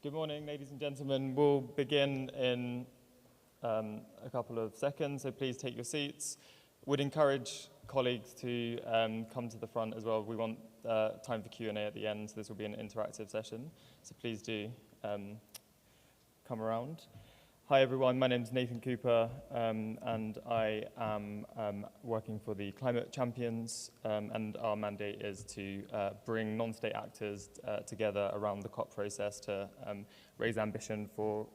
Good morning, ladies and gentlemen. We'll begin in a couple of seconds, so please take your seats. Would encourage colleagues to come to the front as well. We want time for Q&A at the end, so this will be an interactive session. So please do come around. Hi everyone, my name is Nathan Cooper and I am working for the Climate Champions and our mandate is to bring non-state actors together around the COP process to raise ambition for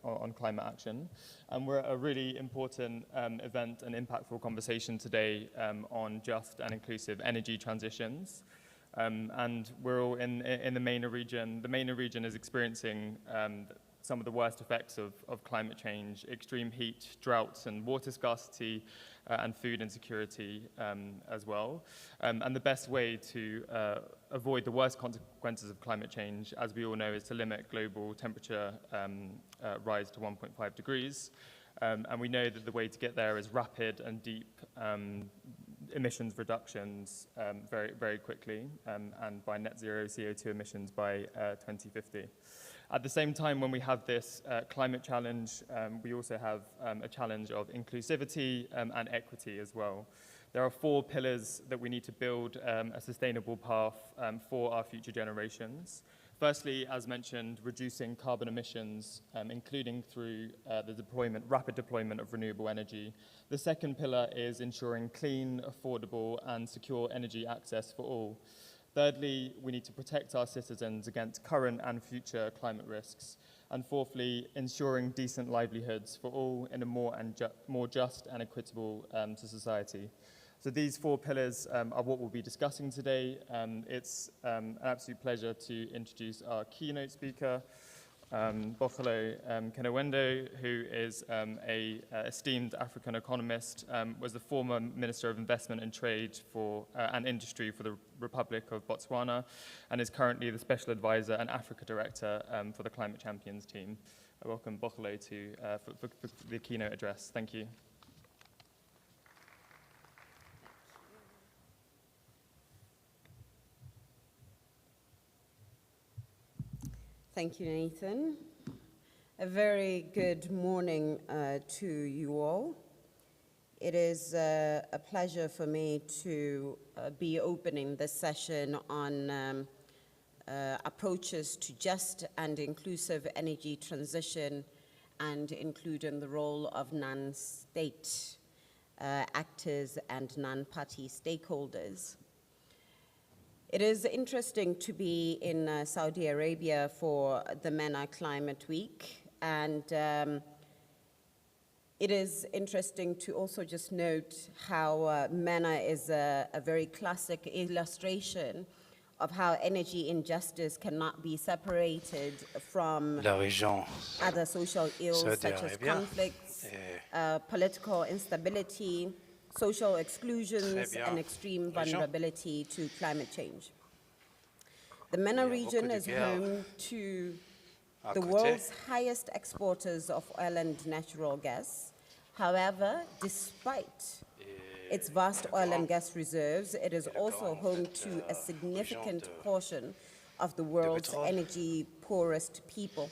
on climate action. And we're at a really important event and impactful conversation today on just and inclusive energy transitions. And we're all in the MENA region. The MENA region is experiencing some of the worst effects of climate change: extreme heat, droughts, and water scarcity, and food insecurity as well. And the best way to avoid the worst consequences of climate change, as we all know, is to limit global temperature rise to 1.5 degrees. And we know that the way to get there is rapid and deep emissions reductions very, very quickly, and by net zero CO2 emissions by 2050. At the same time, when we have this climate challenge, we also have a challenge of inclusivity and equity as well. There are 4 pillars that we need to build a sustainable path for our future generations. Firstly, as mentioned, reducing carbon emissions, including through the rapid deployment of renewable energy. The second pillar is ensuring clean, affordable, and secure energy access for all. Thirdly, we need to protect our citizens against current and future climate risks. And fourthly, ensuring decent livelihoods for all in a more just and equitable to society. So these 4 pillars are what we'll be discussing today. It's an absolute pleasure to introduce our keynote speaker, Bokholo Kenewendo, who is an esteemed African economist, was the former Minister of Investment and Trade and Industry for the Republic of Botswana, and is currently the Special Advisor and Africa Director for the Climate Champions team. I welcome Bokholo for the keynote address. Thank you. Thank you, Nathan. A very good morning to you all. It is a pleasure for me to be opening this session on approaches to just and inclusive energy transition, and including the role of non-state actors and non-party stakeholders. It is interesting to be in Saudi Arabia for the MENA Climate Week, and it is interesting to also just note how MENA is a very classic illustration of how energy injustice cannot be separated from other social ills such as conflicts, political instability, social exclusions, and extreme vulnerability to climate change. The MENA region is home to the world's highest exporters of oil and natural gas. However, despite its vast oil and gas reserves, it is also home to a significant portion of the world's energy poorest people.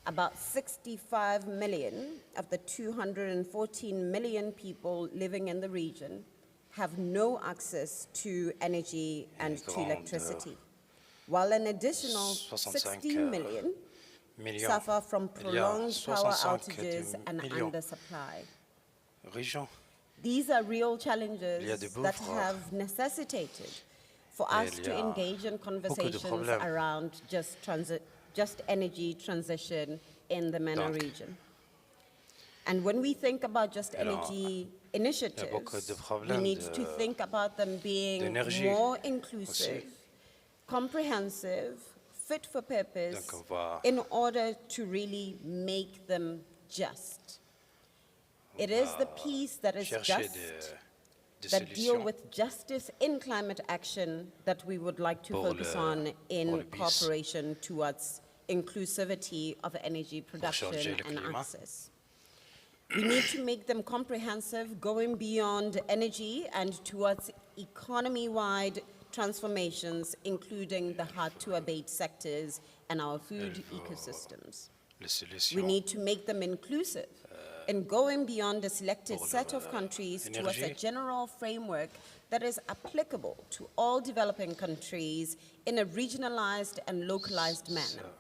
About 65 million of the 214 million people living in the region have no access to energy and to electricity, while an additional 16 million suffer from prolonged power outages and undersupply. These are real challenges that have necessitated for us to engage in conversations around just energy transition in the MENA region. And when we think about just energy initiatives, we need to think about them being more inclusive, comprehensive, fit for purpose, in order to really make them just. It is the piece that is just, that deal with justice in climate action, that we would like to focus on in cooperation towards inclusivity of energy production and access. We need to make them comprehensive, going beyond energy and towards economy-wide transformations, including the hard-to-abate sectors and our food ecosystems. les We solutions need to make them inclusive and going beyond a selected pour set of countries towards a l'énergie. general framework that is applicable to all developing countries in a regionalized and localized manner.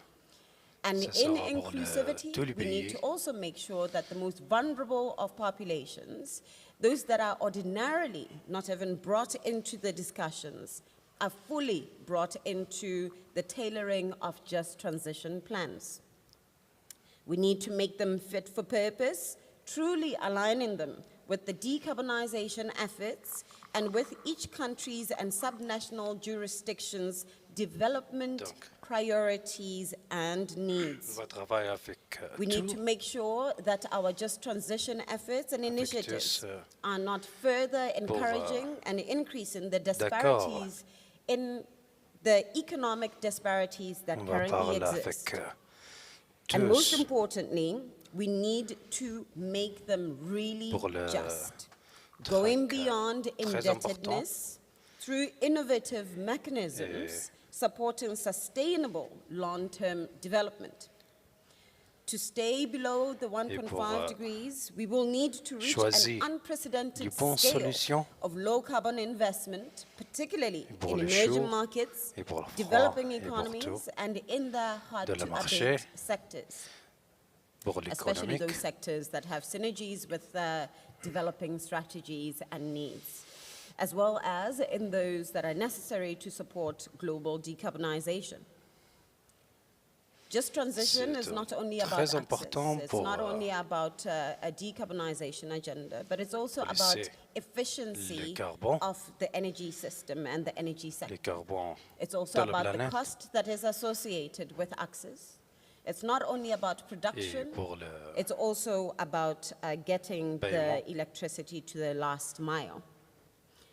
And ça in sera pour inclusivity, tous les we need pays. to also make sure that the most vulnerable of populations, those that are ordinarily not even brought into the discussions, are fully brought into the tailoring of just transition plans. We need to make them fit for purpose, truly aligning them with the decarbonization efforts and with each country's and subnational jurisdictions' development Donc, priorities and On needs. va travailler avec We need to tous make sure that our just transition efforts and initiatives tous, are not further encouraging and increasing the disparities in the economic disparities that on va currently parler exist. avec And most tous importantly, we need to make them really Pour le just, going track, beyond très indebtedness through innovative mechanisms supporting sustainable long-term development. To stay below the 1.5 degrees, we will need to reach choisir an unprecedented les bonnes scale solutions of low-carbon investment, particularly pour in le emerging chaud markets, et pour le froid developing et pour economies, tout, and in the marché, hard-to-abate sectors, pour especially those l'économique, sectors that have synergies with developing strategies and needs, as well as in those that are necessary to support global decarbonization. Just transition is C'est not only about très access, important it's pour, not only about a decarbonization agenda, but it's also pour about laisser efficiency le carbone, of the energy system and the energy sector. les carbons It's also dans la about the planète cost that is associated with access. It's not only about et production, pour le it's also about getting the Paiement. electricity to the last mile.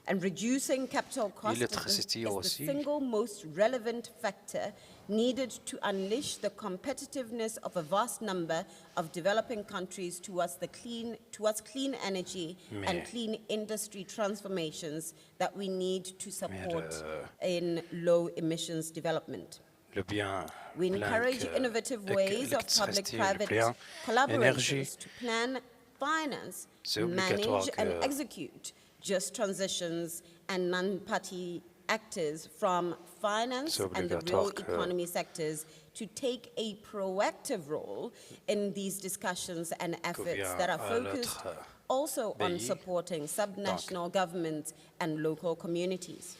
And reducing capital costs is L'électricité the aussi. single most relevant factor needed to unleash the competitiveness of a vast number of developing countries towards clean energy and Mais- clean industry transformations that we need to support le- in low emissions development. le bien We encourage blanc, innovative éc- ways of électricité, le public-private bien énergie. collaborations to plan, finance, C'est manage, obligatoire and que- execute just transitions and non-party actors from finance C'est and the real obligatoire que- economy sectors to take a proactive role in these discussions and efforts vient that are à focused notre also on pays. supporting subnational governments and local communities.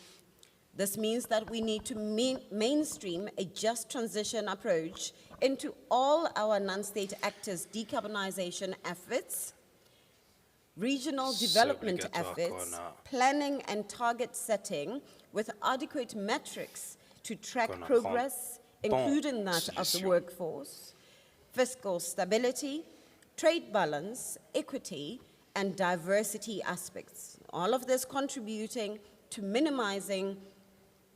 This means that we need to mainstream a just transition approach into all our non-state actors' decarbonization efforts, regional C'est development obligatoire efforts, qu'on a- planning and target setting with adequate metrics to track qu'on apprend progress, including that of the solutions. workforce, fiscal stability, trade balance, equity, and diversity aspects. All of this contributing to minimizing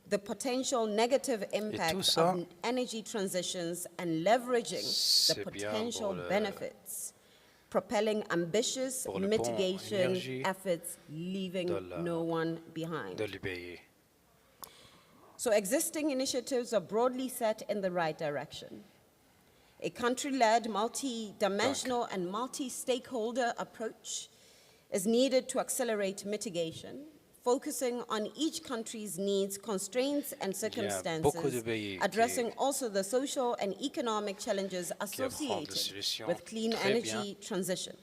the potential negative impact ça, of energy transitions and leveraging the c'est bien potential pour le- benefits, propelling ambitious pour le bon mitigation énergie efforts, leaving de la- no one behind. de les pays. So existing initiatives are broadly set in the right direction. A country-led, multi-dimensional and multi-stakeholder approach is needed to accelerate mitigation, focusing on each country's needs, constraints, and beaucoup de circumstances, pays addressing also the social and economic challenges associated solutions with clean très energy transition.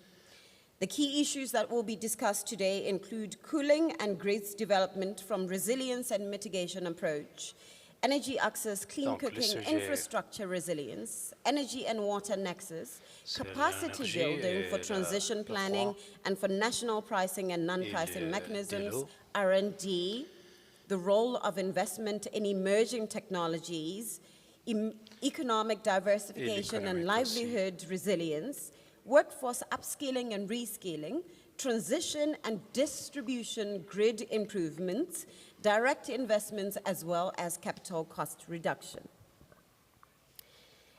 The key issues that will be discussed today include cooling and grids development from resilience and mitigation approach, energy access, clean Donc, le cooking, sujet- infrastructure resilience, energy and water nexus, C'est capacity l'énergie building et for transition le planning froid. and for national pricing and non-pricing de mechanisms, l'eau. R&D, the role of investment in emerging technologies, economic diversification and l'économique aussi. livelihood resilience, workforce upskilling and reskilling, transition and distribution grid improvements, direct investments, as well as capital cost reduction.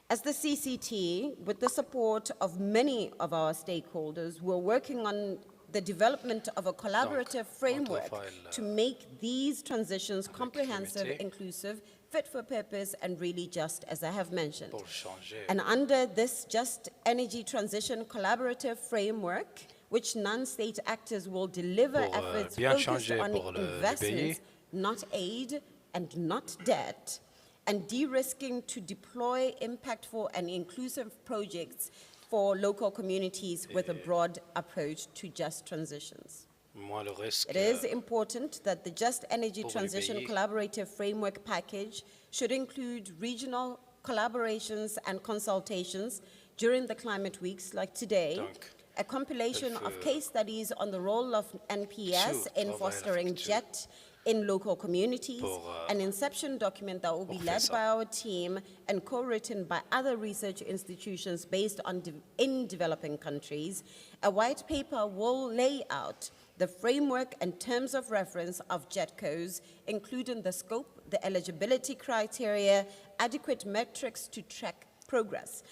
As the CCT, with the support of many of our stakeholders, we're working on the development of a collaborative on framework travaille, to make these transitions comprehensive, l'unité. inclusive, fit for purpose, and really just, as I have mentioned. pour le changer. And under this Just Energy Transition Collaborative Framework, which non-state actors will deliver Pour, efforts bien focused changer on pour le investments, pays. not aid and not debt, and de-risking to deploy impactful and inclusive projects for local communities with a broad approach to just transitions. Moi, le risque, It is important that the Just Energy Pour les Transition pays. Collaborative Framework Package should include regional collaborations and consultations during the climate weeks like today, Donc, a compilation elle of veut case studies on the role of NPS Sous in travail fostering effectué JET in local communities, pour, an inception document that will be pour faire led ça. by our team and co-written by other research institutions based on in developing countries. A white paper will lay out the framework and terms of reference of JETCOs, including the scope, the eligibility criteria, adequate metrics to track progress,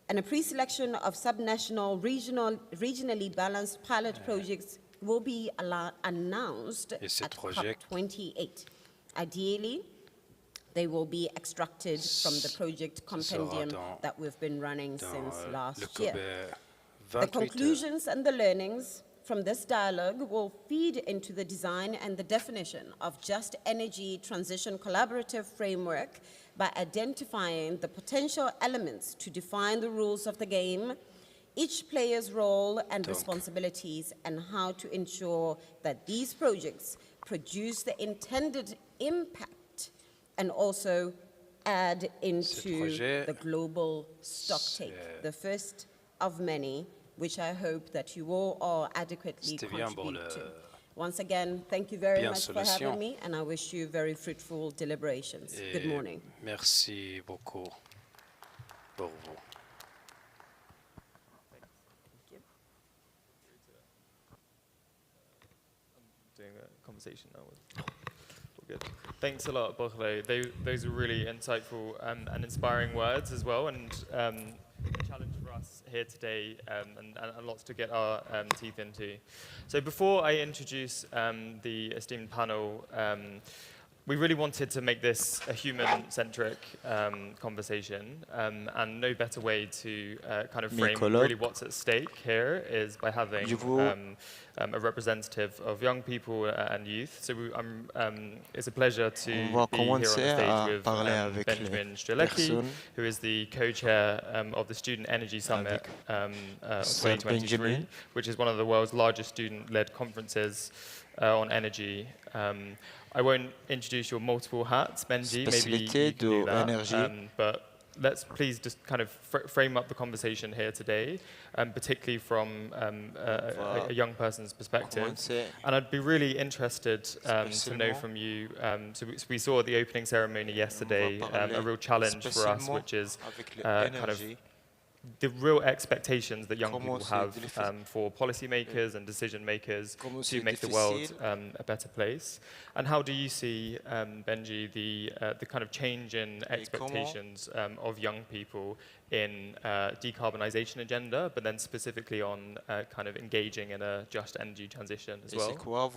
and a pre-selection of subnational, regionally balanced pilot projects will be announced Et ces at projets COP28. Ideally, they will be extracted from the project sera compendium dans- that we've been running dans since le last year. COB The 28. conclusions and the learnings from this dialogue will feed into the design and the definition of Just Energy Transition Collaborative Framework by identifying the potential elements to define the rules of the game, each player's role and Donc. responsibilities, and how to ensure that these projects produce the intended impact and also add into projet, the global stocktake, the first of many, which I hope that you all are adequately C'était bien pour contribute to. le- Once again, thank you very Bien much for solution. having me, and I wish you very fruitful deliberations. Good Et morning. Merci beaucoup pour vous. Doing a conversation now. All good. Thanks a lot, Borle. Those are really insightful and inspiring words as well, and a challenge for us here today, and lots to get our teeth into. So before I introduce the esteemed panel, we really wanted to make this a human-centric conversation, and no better way to kind of frame really what's at stake here is by having a representative of young people and youth. So it's a pleasure to be here on the stage with Benjamin Strelecki, who is the co-chair of the Student Energy Summit of 2023, which is one of the world's largest student-led conferences on energy. I won't introduce your multiple hats, Benji, maybe you can do that. But let's please just kind of frame up the conversation here today, particularly from a young person's perspective. And I'd be really interested to know from you, so we saw at the opening ceremony yesterday a real challenge for us, which is kind of the real expectations that young people have for policymakers and decision makers to make the world a better place. And how do you see, Benji, the kind of change in expectations of young people in decarbonization agenda, but then specifically on kind of engaging in a just energy transition as well?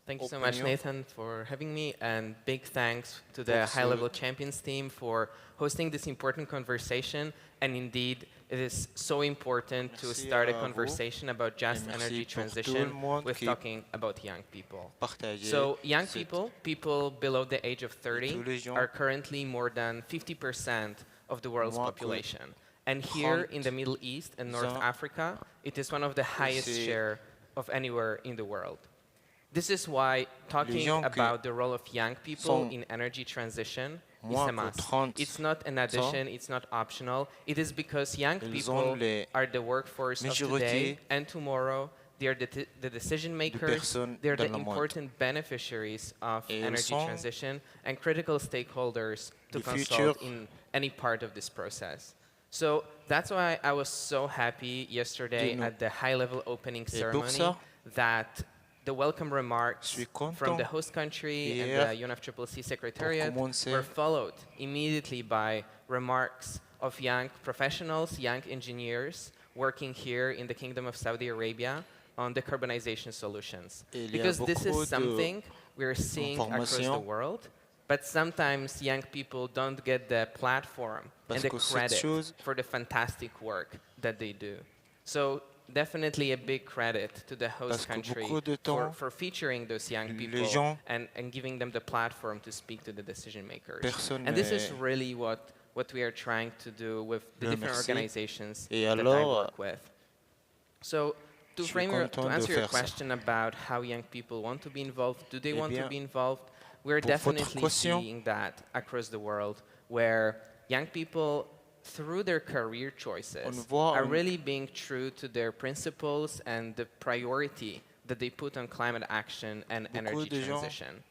Thank you so much, Nathan, for having me, and big thanks to the High Level Champions team for hosting this important conversation. And indeed, it is so important to start a conversation about just energy transition with talking about young people. So young people, people below the age of 30, are currently more than 50% of the world's population. And here in the Middle East and North Africa, it is one of the highest share of anywhere in the world. This is why talking about the role of young people in energy transition is a must. It's not an addition, it's not optional. It is because young people are the workforce of today and tomorrow. They are the decision makers, they're the important beneficiaries of energy transition and critical stakeholders to consult in any part of this process. So that's why I was so happy yesterday at the high-level opening ceremony that the welcome remarks from the host country and the UNFCCC Secretariat were followed immediately by remarks of young professionals, young engineers working here in the Kingdom of Saudi Arabia, on decarbonization solutions. Il y a Because this beaucoup is something we're seeing across the d'informations. world, but sometimes young people don't get the platform Parce and the que cette credit chose- for the fantastic work that they do. So definitely a big credit to the Parce host que country beaucoup de temps, for featuring those young les people gens- and giving them the platform to speak to the decision makers. Personne And this ne is really what we are trying to do with the le different remercie. organizations Et that I alors, work with. So to je suis to content de answer your faire ça. question about how young people want to be involved, do they Eh want to bien, be involved? We're pour votre definitely question- seeing that across the world, where young people, through their career choices, On voit are un- really being true to their principles and the priority that they put on climate action and Beaucoup energy de gens transition.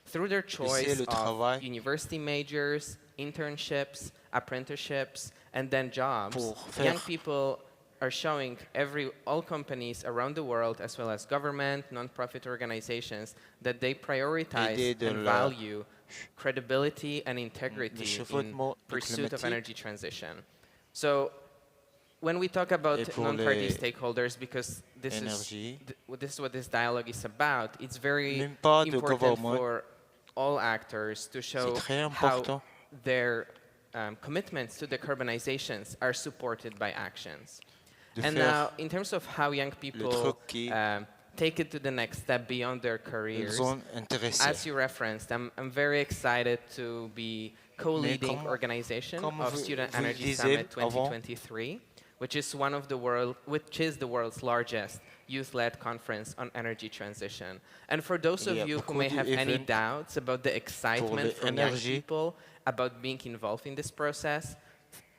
Through their choice le of travail university majors, internships, apprenticeships, and then jobs, Pour young faire- people are showing all companies around the world, as well as government, non-profit organizations, that they prioritize Aider de and la- value credibility and integrity in l'échauffement pursuit of climatique. energy transition. So when we talk about Et pour non-party les stakeholders, because this énergies. this is what this dialogue is about, it's very Même pas de important government. for all actors to show très how important. their commitments to decarbonizations are supported by actions. De And faire now, in terms of how young people truc qui- take it to the next step beyond their careers, les zones intéressées. as you referenced, I'm very excited to be co-leading comme- organization comme of vous- Student vous le Energy disiez Summit avant, 2023, which is the world's largest youth-led conference on energy transition. And for those Il y of a you who beaucoup may have any d'événements doubts about the excitement from young l'énergie. people about being involved in this process,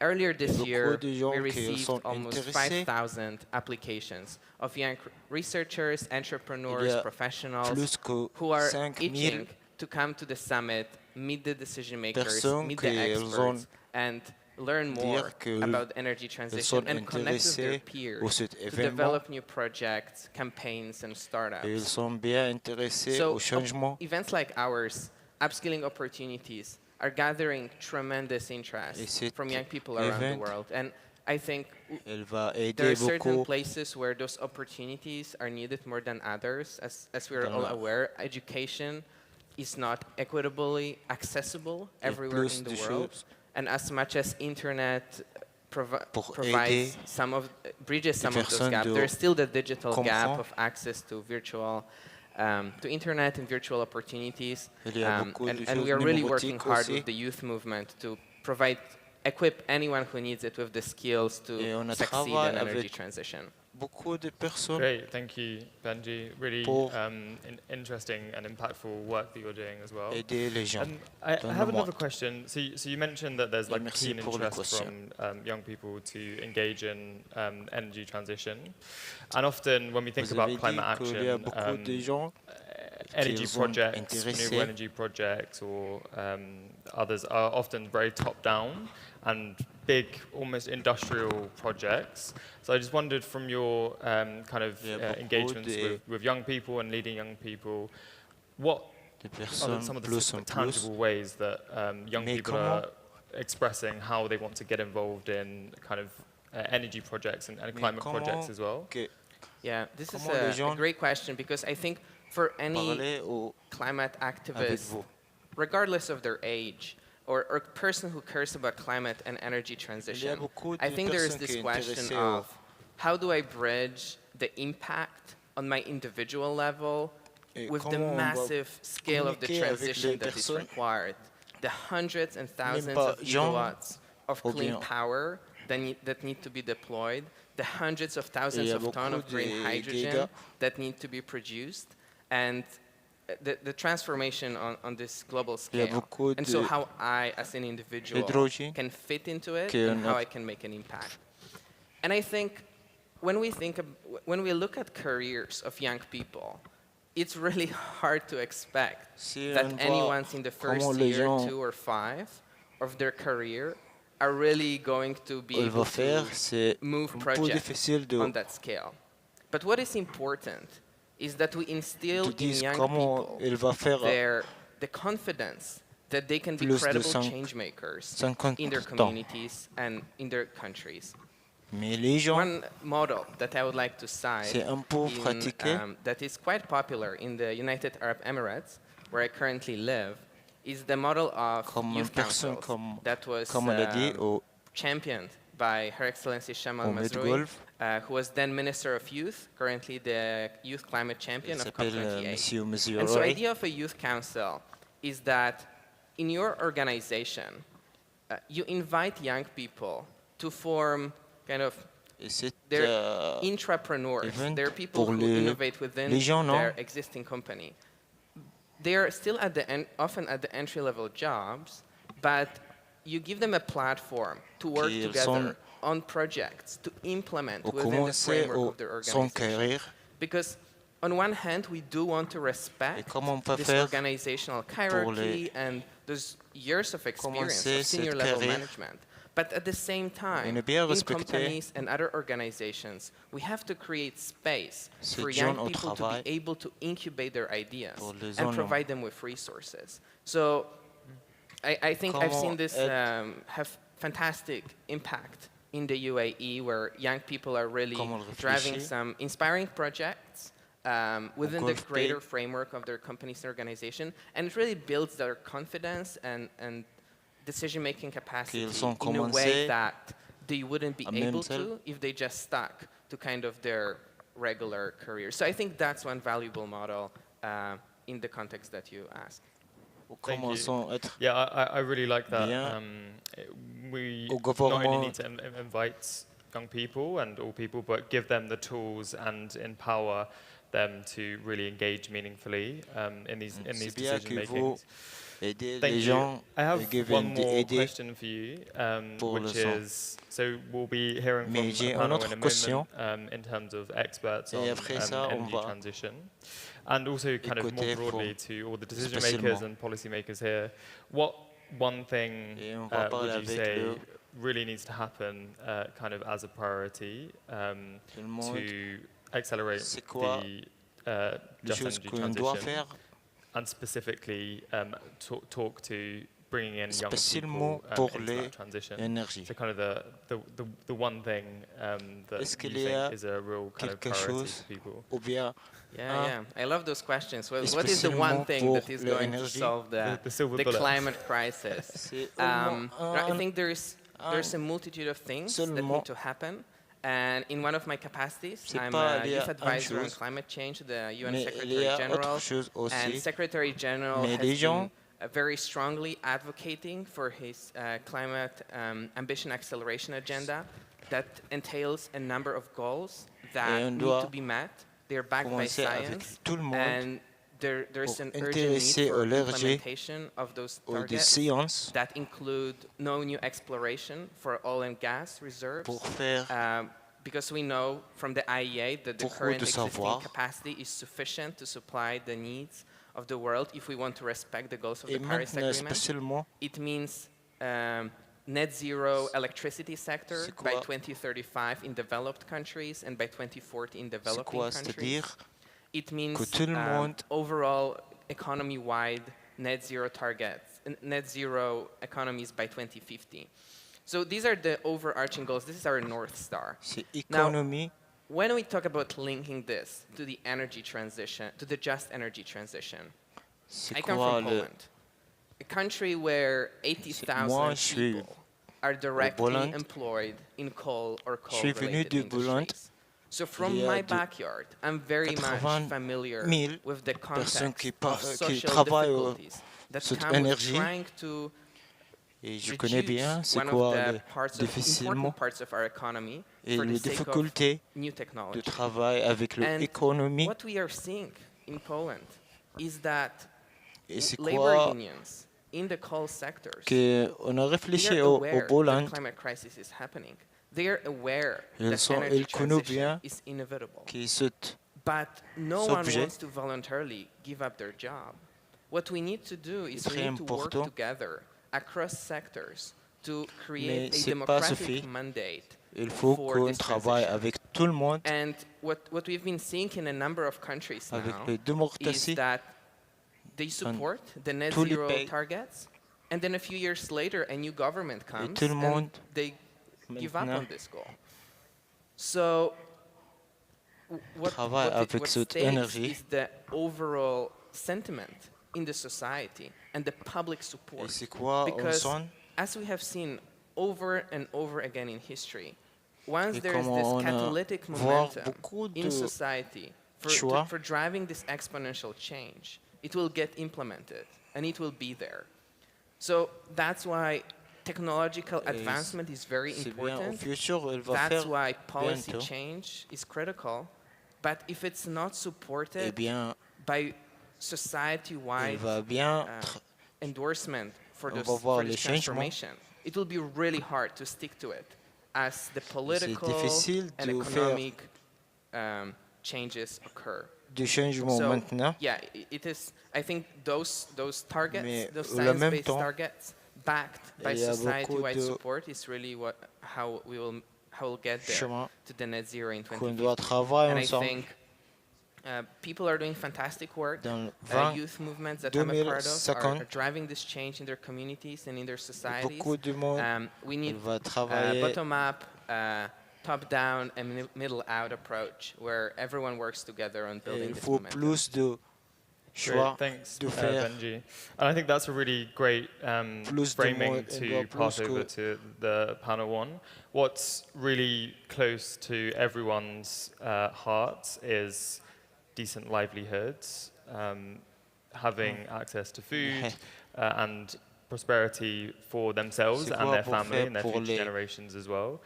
earlier this beaucoup year, de gens we qui received sont almost intéressés. 5,000 applications of young researchers, Il y entrepreneurs, a professionals plus que who are 5 000 itching to come to the summit, meet the decision makers, personnes meet the qui experts, and learn more dire que about energy sont transition and connect with their intéressés peers au cet to événement develop new projects, campaigns, and startups. et ils sont bien intéressés So au changement. events like ours, upskilling opportunities, are gathering tremendous Et interest cet from young people around the event- world. And I think Elle va there aider are certain beaucoup places where those opportunities are needed more than others. As we are Dans all la- aware, education is not equitably accessible everywhere plus in the de world. choses. And as much as internet Pour provides aider bridges some of those personnes gaps, de there's still the digital gap comprendre. of access to virtual, to internet and virtual opportunities. Il y a beaucoup de And choses we are really working numériques hard aussi. with the youth movement to equip anyone who needs it with the skills Et to on a succeed travaillé in energy avec transition. beaucoup de personnes Great, thank you, Benji. Really Pour- interesting and impactful work that you're doing as well. aider les gens. I dans have le another monde. question. So you mentioned that there's like merci keen pour le interest question. from young people to engage in energy transition, and often when we think Vous about avez climate dit qu'il y a action, beaucoup de gens energy qui sont projects, intéressés. renewable energy projects, or others are often very top-down and big, almost industrial projects. So I just wondered from your kind of Il y a beaucoup engagements de- with young people and leading young people, what de are personnes some of the plus en plus. tangible ways that young Mais people comment- are expressing how they want to get involved in kind of energy projects and Mais climate projects comment as well? que Yeah, this is Comment les a gens great question because I think for any parler climate avec activist, vous. regardless of their age, or person who cares about climate and energy transition, beaucoup I de think there is personnes this qui question intéressées of how do I bridge the impact on my individual level Et with the comment on va massive scale of the communiquer avec transition les that is personnes, required, the hundreds and thousands pas of gens, gigawatts of ou clean bien- power that need to be deployed, the hundreds of Il thousands y a of tons of beaucoup green de hydrogen gigas. that need to be produced, and the transformation on this global Il y a scale. beaucoup And so de how I, as an individual, hydrogène can fit into it que and how on a- I can make an impact. And I think when we look at careers of young people, it's really hard to expect Si that on voit anyone's in the first comment les year, gens 2 or 5 of their career are really going to be elle able va faire, to c'est move un peu projects difficile de on that scale. But what is important is that we instill in dire young comment people elle va faire the confidence that they can be plus de credible 50 change makers 50 in their ans. communities and in their countries. Mais les gens, One model that I would like to cite c'est un peu pratiqué, that is quite popular in the United Arab Emirates, where I currently live, is the model of comme une youth personne councils that was comme on l'a dit, championed by Her Excellency Shamal au Mazroui, Med-Golf. who was then Minister of Youth, currently the Youth Climate Champion Il of s'appelle COP28. Monsieur And so the Mazroui. idea of a youth council is that in your organization, you invite young people to form kind of Et c'est they're intrapreneurs. event They're people pour who innovate within les gens, non? their existing company. They're still at the often at the entry-level jobs, but you give them a platform to work Qu'ils together sont on projects to implement au within the commencer framework of their son organization. carrière. Because on one hand, we do want to Et respect comment on peut this faire organizational hierarchy and those years of experience commencer of senior cette level carrière management. But at the same time, Et bien in respecter companies and other organizations, we have to create space ces for gens young au people to travail be able to incubate their ideas pour les and hommes. provide them with resources. So I think I've seen Comment this have fantastic impact in the UAE, where young people are really Comment on driving réfléchit some inspiring projects within the Golf greater Bay. framework of their company's organization, and it really builds their confidence and decision-making capacity Qu'ils ont in a way commencé that they wouldn't be à même able tel. to if they just stuck to kind of their regular career. So I think that's one valuable model in the context that you asked. Thank you. Commençons à être Yeah, I really like that. Bien. We Au not only gouvernement- need to invite young people and all people, but give them the tools and empower them to really engage meaningfully in these C'est bien decision que vous making. aidez Thank les you. gens I et have que one more aider. question for you, pour which le son. is, so we'll be hearing from Mais a j'ai une panel autre in a question. moment in terms of experts Et on après ça, on energy va transition, and also kind of more écouter broadly pour- to all the decision makers spécialement. and policy makers here. What one thing Et on va would parler you avec say le- really needs to happen kind of as a priority Tout le monde, to accelerate c'est quoi the les just choses energy qu'on doit transition, faire and specifically talk to bringing in young spécialement people pour into les that transition. énergies. So kind of the one thing that Est-ce you qu'il y a think is a real kind of quelque priority chose for people. Ou bien Yeah, yeah. I love those questions. What is the spécialement one thing that pour is le going to énergie, solve the silver bullet. climate crisis? c'est au moins I think there's a multitude of things that seulement. need to happen. And in one of my capacities, C'est I'm pas a lié youth à une advisor on chose, climate change to the UN mais il Secretary y a General. autre chose aussi. And Secretary General Mais has les gens- been very strongly advocating for his climate ambition acceleration agenda that entails a number of goals that on need doit to be met. They're backed by commencer avec science. tout le monde And there's pour an urgent intéresser need for au LRG implementation of those aux des targets séances that include no new exploration for oil and gas reserves. pour faire Because we know from the IEA that the Beaucoup current de existing savoir. capacity is sufficient to supply the needs of the world if we want to respect the goals of et the Paris maintenant Agreement. spécialement It means net zero electricity sector C'est by quoi? 2035 in developed countries and by 2040 in c'est developing quoi? countries. C'est-à-dire It means que tout le monde- overall economy-wide net zero targets, net zero economies by 2050. So these are the overarching goals. This is our North Star. c'est Now, économie, when we talk about linking this to the energy transition, to the just energy transition, c'est I come quoi from le Poland, a country where moi, 80,000 je suis people are directly Poland. employed in coal or Je suis venu coal-related de Poland. industries. So from Il y a my de backyard, I'm very much 80 familiar 000 with the personnes context qui of qui social travaillent difficulties that cette come with énergie. trying to Et je connais bien reduce c'est one quoi of the le parts of difficilement important parts of our economy et for les the sake of difficultés new de technology. travail avec And l'économie. what we are seeing in Poland is that Et c'est labor quoi unions in the coal sectors qu'on a they réfléchi are au aware Poland. that climate crisis is happening. They are aware Ils that energy ils connaissent transition bien is inevitable. qui se But no one s'objet. wants to voluntarily give up their job. What we need to do is we Très need to work important. together across sectors to Mais create a c'est pas democratic suffit. mandate. Il faut for qu'on this travaille transition. avec tout le monde, And what we've been seeing in a number of countries avec now les is démocraties. that they support the net tous les zero pays. targets, and then a few years later, a new government comes tout le and monde they give up maintenant on this goal. So Travaille avec what cette stays énergie. is the overall sentiment in the society and the public Et support. c'est quoi on Because sent? as we have seen over and over again in history, once Et there is comme this on a catalytic voir momentum beaucoup in de society choix. for driving this exponential change, it will get implemented and it will be there. So that's why technological Et advancement is very C'est bien, au important. futur, elle va That's faire why policy bientôt. change is critical. But if it's not Eh supported bien, by elle society-wide va bien, endorsement for, on va voir for les this changements. transformation, it will be really hard to stick to it as the political difficile and de economic changes occur. du changement So, maintenant. yeah, it is. I think those targets, Mais those au même science-based temps, targets, backed by il y a beaucoup society-wide de support, is really how we'll get there chemin to the net zero in qu'on doit 2050. travailler And I ensemble. think people are doing fantastic work. Dans 20, Youth movements that I'm a part of are 2050, driving this change in their communities and in their societies. beaucoup de monde We need va travailler. bottom-up, top-down, and middle-out approach where everyone works together on Et building il this faut momentum. plus de choix Great, thanks, de faire. Benji. And I think that's a really great Plus de framing mots, to doit pass plus over que- to the panel one. What's really close to everyone's hearts is decent livelihoods, having access to food and prosperity for themselves C'est and quoi their pour family faire and their pour future les- generations as well.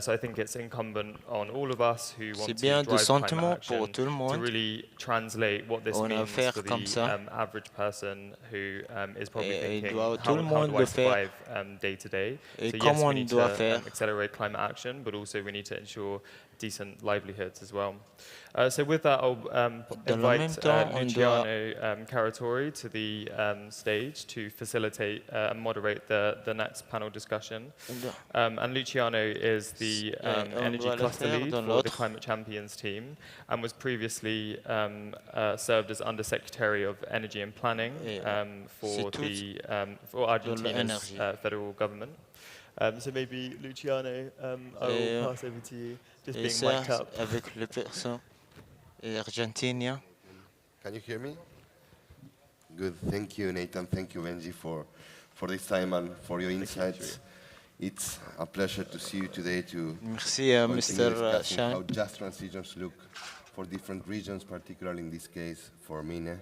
So I think it's incumbent on all of us who want C'est to bien de drive climate sentiments action pour tout le to monde. really translate what this On a means affaire for comme the ça. average person who is probably Et thinking, tout le how monde do I le faire. survive day to day? Et So yes, comment we on need doit to faire. accelerate climate action, but also we need to ensure decent livelihoods as well. So with that, I'll Dans le même invite temps, on doit- Luciano Caratori to the stage to facilitate and moderate the next panel discussion. And Luciano is the on Energy doit le Cluster faire Lead dans for the l'autre. Climate Champions team and was previously served as Undersecretary of Energy and Planning Et, for c'est for Argentina's l'énergie. federal government. So maybe Luciano, I will pass over to you, just Et being ça, mic'd up. avec les personnes argentiniennes. Can you hear me? Good. Thank you, Nathan. Thank you, Benji, for this time and for your insights. It's a pleasure to see you today to Merci, continue Mr. discussing how Chan. just transitions look for different regions, particularly in this case for MENA.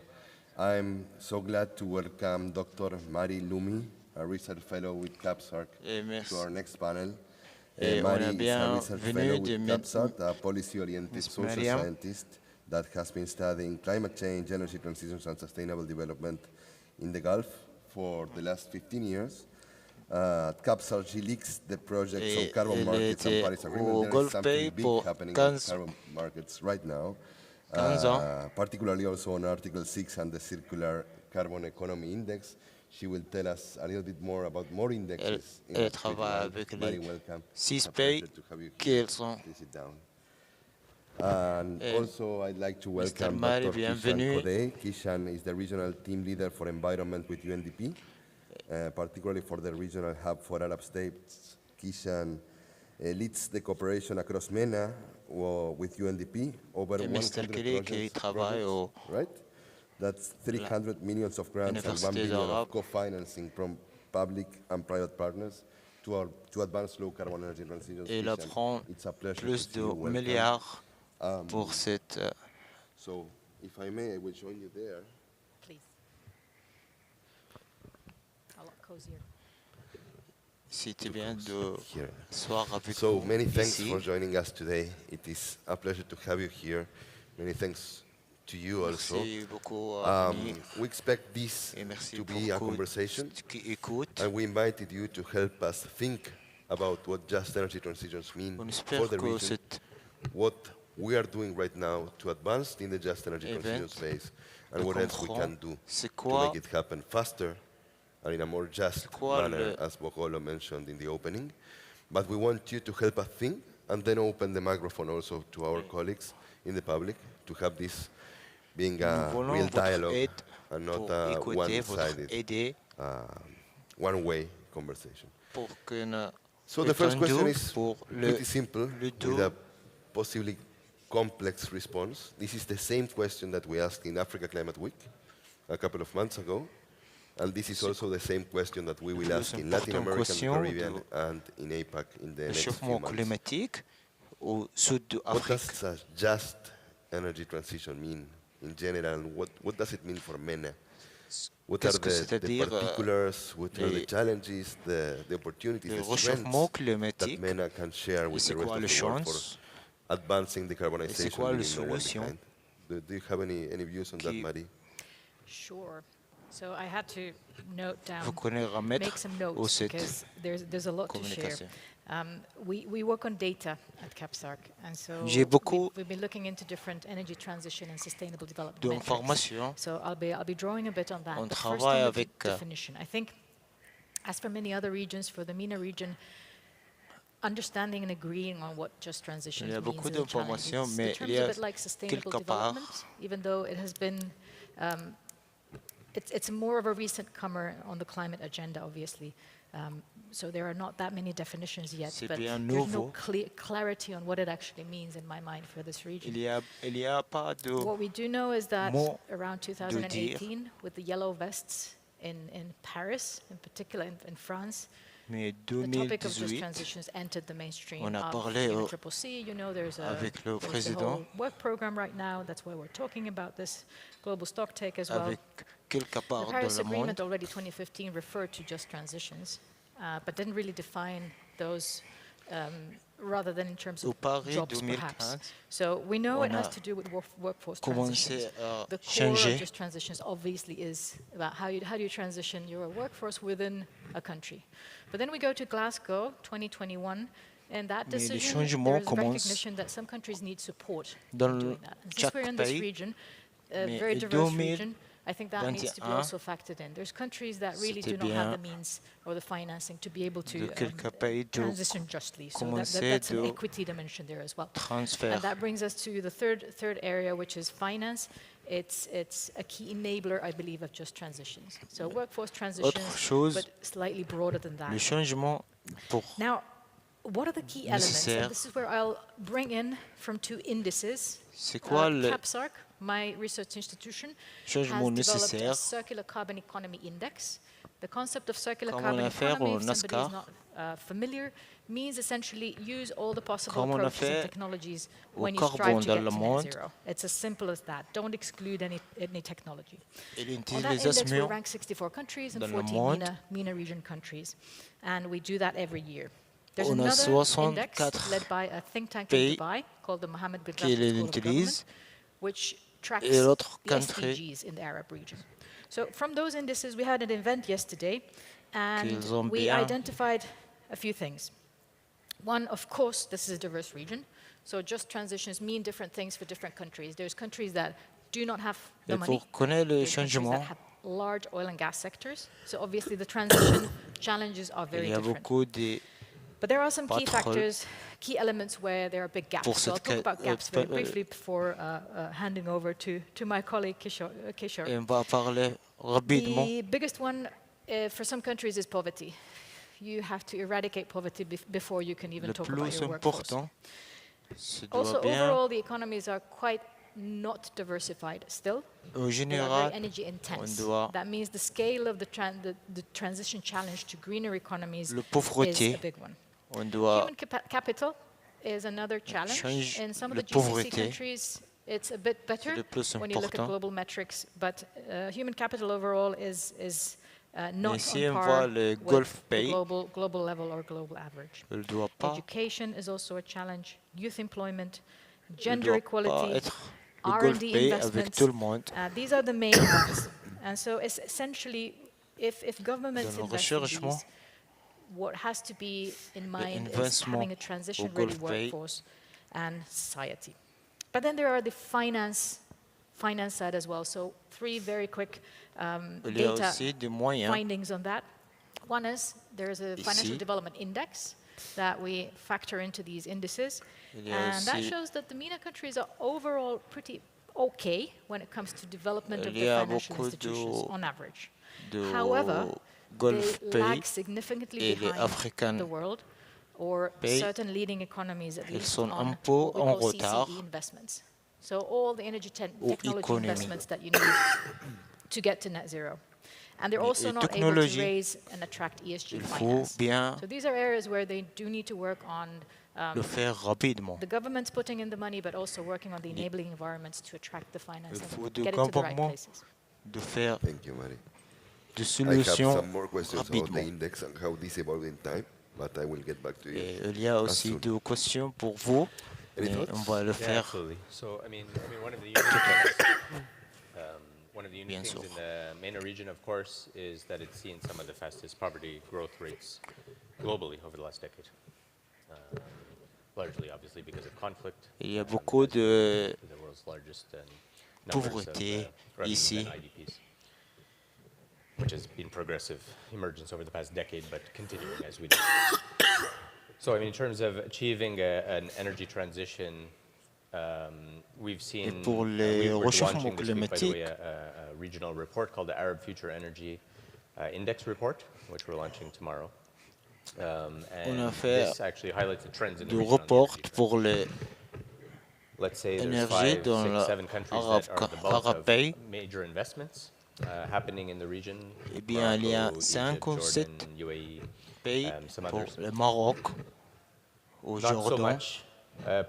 I'm so glad to welcome Dr. Mari Lumi, a research fellow with CAPSARC, Et merci. to our next panel. Et on Mari a is a bien research venu fellow de with CAPSARC, a policy-oriented Miss social Mariam. scientist that has been studying climate change, energy transitions, and sustainable development in the Gulf for the last 15 years. At CAPSARC, she leads the projects on Et carbon elle markets and était Paris au Agreement. There is Gulf something Bay big pour happening in 15 carbon markets right now, 15 ans. particularly also on Article 6 and the Circular Carbon Economy Index. She will tell us a little bit more about more indexes. in Elle Article travaille 1. avec Mari, les welcome. 6 It's a pays pleasure to have you qui here. sont. Please sit down. And also, I'd like to welcome Mari, Dr. Kishan bienvenue. Kode. Kishan is the regional team leader for environment with UNDP, particularly for the regional hub for Arab states. Kishan leads the cooperation across MENA with UNDP, over Et 100 Mr. Kelly qui travaille au projects, right? That's 300 millions of grants and 1 Université billion of d'Arabe. co-financing from public and private partners to advance low carbon energy transition. Et il apprend It's a pleasure plus to see de you. Welcome. milliards pour cette. So, if I may, I will join you there. Please. A lot cozier. C'était bien de Here. soir avec So, vous many thanks ici. for joining us today. It is a pleasure to have you here. Many thanks to you also. Merci beaucoup à venir. We expect this Et merci to be a beaucoup conversation, qui écoutent. and we invited you to help us think about what just energy transitions mean On for espère the que region, cet what we are doing right now to advance in the just energy transition event space, and de what else we can comprendre do c'est to quoi, make it happen faster and in a more just quoi manner, le- as Bogolo mentioned in the opening. But we want you to help us think and then open the microphone also to our colleagues in the public to have this being nous a voulons real votre dialogue aide and not pour a écouter, votre one-sided, aider one-way conversation. pour que nous So the first question répondions is pour pretty simple, le with tout a possibly complex response. This is the same question that we asked in Africa Climate Week a couple of months ago. And this is also the same question that we will ask in Latin America, and the Caribbean, and in APAC in the next few réchauffement months. climatique au sud de What l'Afrique. does a just energy transition mean in general, and what does it mean for MENA? What are Qu'est-ce que the c'est-à-dire, particulars, what are the les- challenges, the opportunities, le the réchauffement strengths that climatique? MENA can share Et with c'est the rest quoi of les the world for chances? advancing decarbonization, quoi les leaving no one solutions? behind? Do you have any views on that, Qui- Marie? Sure. So I had to note down, Vous connaissez remettre make some au notes cette because there's a lot to share. communication. We work on data at CAPSARC, and so J'ai beaucoup we've been looking into different energy transition and sustainable development de metrics. informations. So I'll be drawing a bit on that. On But first travaille on the avec, definition. I think, as for many other regions, for the MENA region, understanding and agreeing on what just transition Il y a means beaucoup is a challenge. d'informations, The mais term's il y a a bit like sustainable quelque part- development, even though it has been it's more of a recent comer on the climate agenda, obviously. So there are not that many definitions yet, C'est but bien there's no nouveau. clarity on what it actually means in my mind for this region. Il y a pas de What we do know is that mot around 2018, with the yellow vests in Paris, in particular in France, mais the topic of just 2018 transitions entered the mainstream on a of parlé au- MENACW. You know, there's a avec le there's the président. whole work program right now. That's why we're talking about this global stocktake as well. avec quelque The part dans Paris le Agreement monde. already 2015 referred to just transitions, but didn't really define those rather than in terms Au of Paris jobs, perhaps. 2015, So we know it on has a to do with workforce commencé transitions. à The core changer. of just transitions obviously is about how do you transition your workforce within a country. But then we go to Glasgow 2021, and that Mais les decision, changements there is commencent recognition that some countries need support dans in doing that. And since chaque we're in this pays, region, a mais very en diverse region, I think that needs to be 2021, also factored in. There's countries that really do c'était not have the bien means or the financing to be able to de quelques pays de transition justly. So commencer that's an de equity dimension there as well. transfert. And that brings us to the third area, which is finance. It's a key enabler, I believe, of just transitions. So workforce transitions, chose, but slightly broader than Le that. changement pour Now, what are the key elements? Nécessaire. And this is where I'll bring in from two indices. c'est quoi le CAPSARC, my research institution, has changement developed a nécessaire? circular carbon economy index. The concept of circular Comment carbon on a fait economy, au if somebody is NASCAR? not familiar, means essentially use all the possible Comme on a approaches and fait technologies au when you carbone strive to dans get le to net monde. zero. It's as simple as that. Don't exclude any technology. Et On that index, we l'utilisation rank 64 countries and dans le 14 monde. MENA region countries. And we do that every year. There's On a another index 64 led by a think tank pays in Dubai called the Mohammed bin qui Rashid School of l'utilisent. Government, which tracks Et l'autre the country SDGs in the Arab region. So from those indices, we had an event yesterday, and Qu'ils ont we bien. identified a few things. One, of course, this is a diverse region, so just transitions mean different things for different countries. There's countries that do not have the Et money. pour connaître le There's countries that changement, have large oil and gas sectors. So obviously the transition challenges are il very y a different. beaucoup de But there are some key Pétrole. factors, key elements where there are big gaps. Pour So I'll cette talk about gaps very pe- briefly before handing over to my colleague Kishore. et on va parler rapidement. The biggest one for some countries is poverty. You have to eradicate poverty before you can even Le talk about plus your workforce. important, ce doit Also, bien, overall, the economies are quite not diversified still. au They are général, very energy intense. on doit- That means the scale of the transition challenge to greener economies le is pauvreté, a big one. on doit Human capital is another challenge. change In some of la the GCC pauvreté. countries, it's a bit better le plus when you look at important. global metrics, but human capital overall is not Mais si on on par voit le with Gulf the pays, global level or global average. elle ne doit pas, Education is also a challenge. Youth employment, elle gender doit pas equality, être le Gulf R&D pays avec investments. tout le monde. These are the main ones. And so essentially, if governments Dans le invest in recherchement, these, what has to be in mind is investissement having a au transition-ready Gulf pays. workforce and society. But then there are the finance side as well. So 3 very quick Il y a data aussi des moyens. findings on that. One is there is a financial Ici. development index that we factor into these indices. Il y a And that aussi- shows that the MENA countries are overall pretty okay when it comes to development of Il y their a financial beaucoup institutions de- on average. de However, Gulf they pays lag significantly et les behind Africains the world or pays, certain leading economies at elles least sont un on peu what we en call retard CCE investments. So all the energy aux technology économies. investments that you need to get to net zero. And they're also Et not able to technologie, raise and attract ESG il faut finance. bien So these are areas where they do need to work on le faire rapidement. the government's putting in the money, but also working on the enabling environments to attract the finance Il and faut de get it to the right accompagnement, places. de faire Thank you, Mari. de I have solutions some more questions about the rapidement. index and how this evolved in time, but I will get back to you. Et il y a as aussi soon. deux questions pour vous, Any mais on thoughts? va le Yeah, faire. absolutely. So, I mean, one of the unique things, one of the unique Bien things sûr. in the MENA region, of course, is that it's seen some of the fastest poverty growth rates globally over the last decade. Largely, obviously, because of conflict. Il y a beaucoup de The world's largest numbers of pauvreté refugees ici. and IDPs, which has been progressive emergence over the past decade, but continuing as we know. So, I mean, in terms of achieving an energy transition, we've seen, pour les we're réchauffements launching this week, by the way, climatiques, a regional report called the Arab Future Energy Index Report, which we're launching tomorrow. On a And fait this actually highlights the trends in the de region on the report energy front. pour les Let's say there's énergies 5, dans 6, la 7 countries Arab, that are the bulk Arab of pays. major investments happening in the region. Eh bien, il y a Morocco, 5 Egypt, ou 7 Jordan, UAE, pays some pour others. le Maroc, au Not so Jordan, much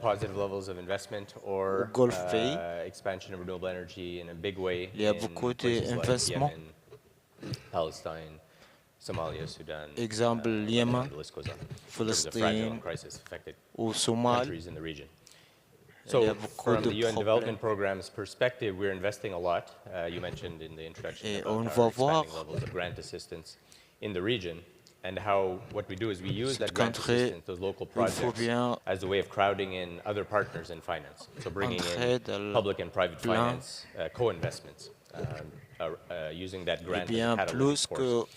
positive levels of investment or Au Gulf pays. expansion of renewable energy in a big way Il y a in beaucoup places like d'investements. Yemen, Palestine, Somalia, Sudan. Exemple, Yémen, and the list goes on. In terms of fragile Palestine, and crisis-affected au Somalie. countries in the region. Il y So a beaucoup from de the UN problèmes. Development Programme's perspective, we're investing a lot. You mentioned in the introduction Et about on our va voir expanding levels of grant assistance in the region, and how what we do is we use that Cette grant contrée, assistance, those local il faut projects, bien as a way of crowding in other partners in finance. So bringing entrer in dans le public and private plan. finance co-investments, using that Eh grant bien, as a plus catalyst que force.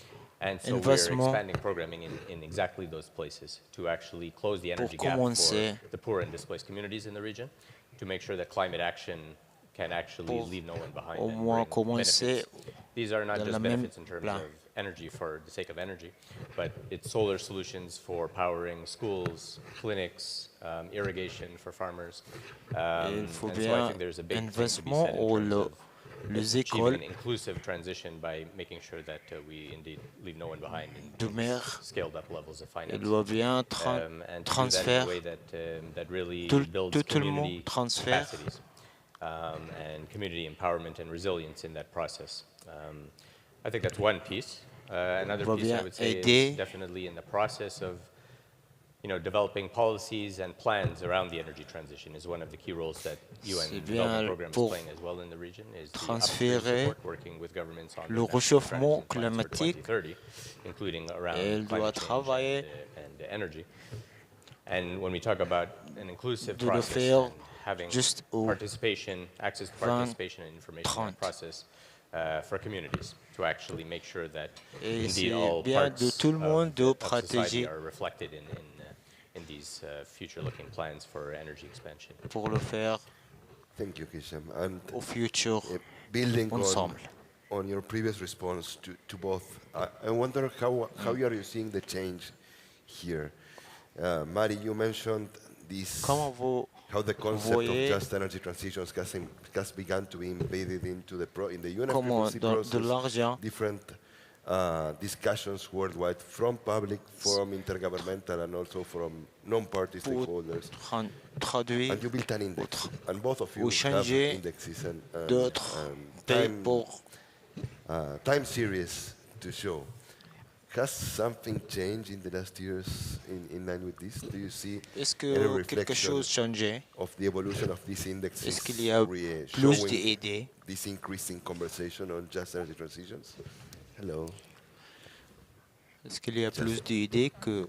And so we're investment expanding programming in exactly those places to actually close the energy gap commencer. for the poor and displaced communities in the region, to make sure that climate action can actually Pour leave no one behind au and moins bring commencer benefits. These are not dans just la même benefits in terms plan. of energy for the sake of energy, but it's solar solutions for powering schools, clinics, irrigation for farmers. Il faut And so I bien think there's a big thing to be investissement said in où terms of les achieving écoles an inclusive transition by making sure that we indeed leave no one behind in demeurent. scaled up levels of Il finance. doit bien And to do that in a transférer way that, that really tout builds le community monde transfère. capacities and community empowerment and resilience in that process. I think that's one piece. Another Va piece I bien would say aider. is definitely in the process of developing policies and plans around the energy transition is one of the key roles that UN C'est development bien program is pour playing as well in the region, is the transférer upstream support working with governments on le their national réchauffement transition plans for climatique. 2030, including around Elle doit climate change travailler and energy. And when we talk about an inclusive de le process faire and having juste au participation, access to 20, participation and information in 30. that process for communities, to actually make sure that Et indeed c'est all bien parts de tout le monde de of society protéger are reflected in these future-looking plans for energy expansion. pour le faire Thank you, Kisham. And au futur building ensemble. on your previous response to both, I wonder how are you seeing the change here? Mari, you mentioned this, Comment vous how the concept voyez of just energy transitions has begun to be embedded into in the UN comment FPC dans de process, l'argent different discussions worldwide from public, from intergovernmental, and also from non-party pour stakeholders. traduire And you built an index, and both of you ou have changer indexes and d'autres pays time, pour time series to show. Has something changed in the last years in line with this? Do you see Est-ce any que quelque reflection chose changé? of the evolution of these indexes Est-ce qu'il y a plus showing d'idées? this increasing conversation on just energy transitions? Hello. Est-ce qu'il y a plus d'idées que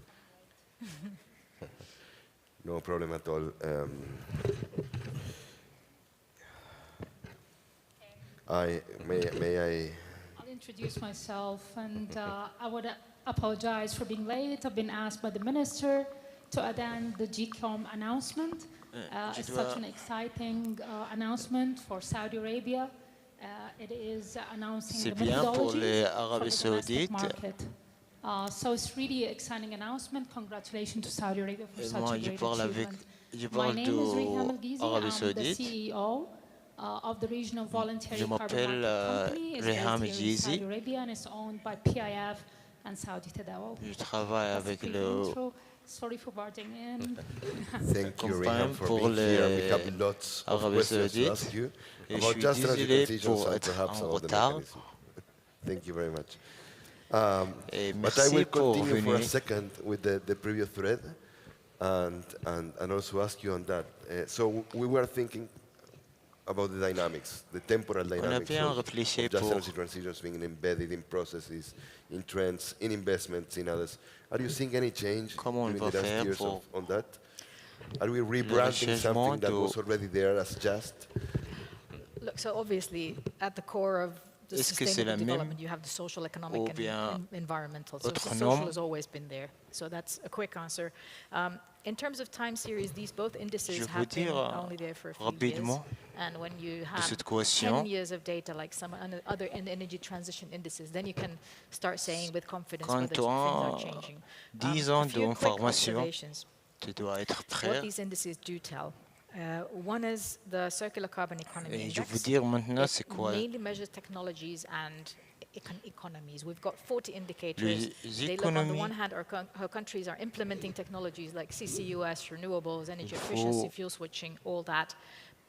No problem at all. May I? I'll introduce myself, and I would apologize for being late. I've been asked by the minister to attend the GCOM announcement. It's such an exciting announcement for Saudi Arabia. It is announcing C'est the bien pour methodologies les for Arabes the domestic Saoudites. market. So it's really an exciting announcement. Congratulations to Saudi Arabia for such Moi, a great achievement. je My parle name is Riham de Al-Ghizi. Arabie I'm the Saoudite. CEO of the regional voluntary Je carbon m'appelle market company. It's Riham based here in Al-Ghizi. Saudi Arabia and it's owned by PIF and Saudi Tadawul. Je travaille That's a avec quick le intro. Sorry for barging in. Thank you, Campagne Riham, for pour being here. We les have lots of Arabie questions to Saoudite. ask you Et je about suis just energy désolé transitions pour and être perhaps en about the retard. mechanism. Thank you very much. Et But I will merci pour continue for a venir. second with the previous thread and also ask you on that. So we were thinking about the dynamics, the temporal dynamics bien of réfléchi just pour- energy transitions being embedded in processes, in trends, in investments, in others. Are you seeing any change Comment on during va the last faire years pour on that? Are we rebranding rechangement something that de- was already there as just? Look, so obviously, at the core of the Est-ce que c'est la sustainable même development, you have the social, economic, ou and bien environmental. So the autre social nom? has always been there. So that's a quick answer. In terms of time series, these both indices Je veux have been dire, only there for a few rapidement, years. And when you have cette 10 question, years of data, like some other energy transition indices, then you can start saying with confidence Quand whether tu things are as changing. 10 A ans few quick d'information, observations. tu dois être What prêt. these indices do tell. One is the Circular Carbon Economy Et je Index. veux dire maintenant, It c'est quoi? mainly measures technologies and economies. We've got 40 indicators. Les They look on the économies- one hand how countries are implementing technologies like CCUS, renewables, energy Il efficiency, faut fuel switching, all that.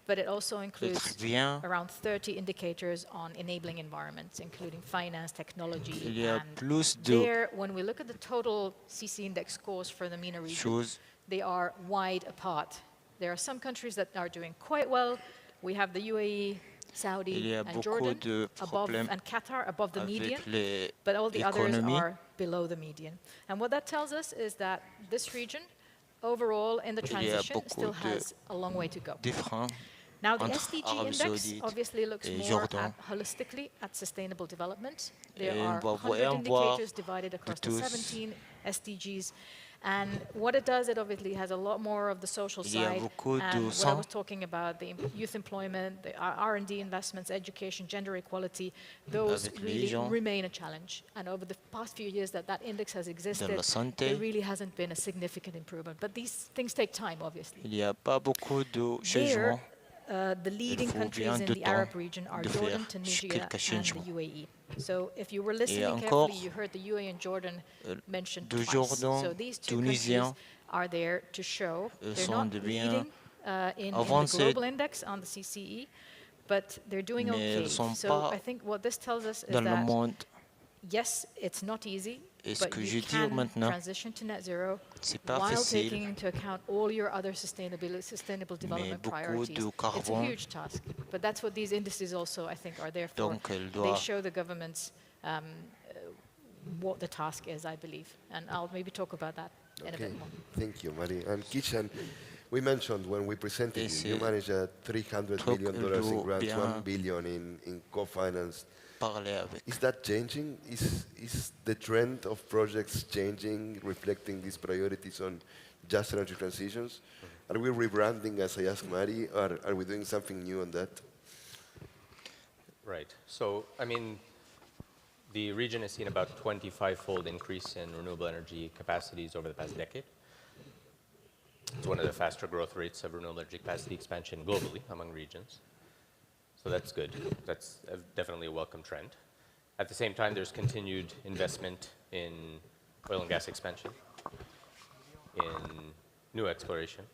But it also includes être bien. around 30 indicators on enabling environments, including finance, technology, Il y a and plus de there, when we look at the total CC index scores for the MENA region, choses. they are wide apart. There are some countries that are doing quite well. We have the UAE, Il Saudi, y a and beaucoup Jordan de above, problèmes and Qatar above the median, avec les but all the others économies. are below the median. And what that tells us is that this region, overall in the Il y a transition, beaucoup still de has a long way to go. différents Now, the entre SDG Arabie index Saoudite obviously looks et more Jordan. at, holistically at sustainable development. There Et on are va 100 voir indicators divided across the tous. 17 SDGs. And what it does, it obviously has a lot more of the social Il y a side. beaucoup de And what I sang. was talking about, the youth employment, the R&D investments, education, gender equality, those Avec les really gens. remain a challenge. And over the past few years that index has existed, la santé. there really hasn't been a significant improvement. But these things take time, obviously. Il n'y a pas beaucoup de There, changements. the leading faut countries bien in de the temps Arab region are de Jordan, faire Tunisia, quelques and the changements. UAE. So if you were listening encore, carefully, you heard the UAE and Jordan mentioned de twice. Jordan, So these two Tunisien, countries are there to show they're sont not de bien leading in the avancés, global index on the CCE, but they're doing mais okay. ils sont So pas I think what this tells us is dans le that monde. yes, it's not easy, Et ce but que you je dis can maintenant, transition to net zero c'est pas while facile, taking into account all your other sustainable development beaucoup priorities. de It's a carbone. huge task, but that's what these indices also, I think, are there for. Donc, elle They doit- show the governments what the task is, I believe, and I'll maybe talk about that in a Okay, bit more. thank you, Mari. And Kishan, we mentioned when we presented you, you manage a $300 truc million in grants, bien- $1 billion in co-finance. Parler avec. Is that changing? Is the trend of projects changing, reflecting these priorities on just energy transitions? Are we rebranding, as I asked Mari, or are we doing something new on that? Right. So, I mean, the region has seen about 25-fold increase in renewable energy capacities over the past decade. It's one of the faster growth rates of renewable energy capacity expansion globally among regions. So that's good. That's definitely a welcome trend. At the same time, there's continued investment in oil and gas expansion, in new exploration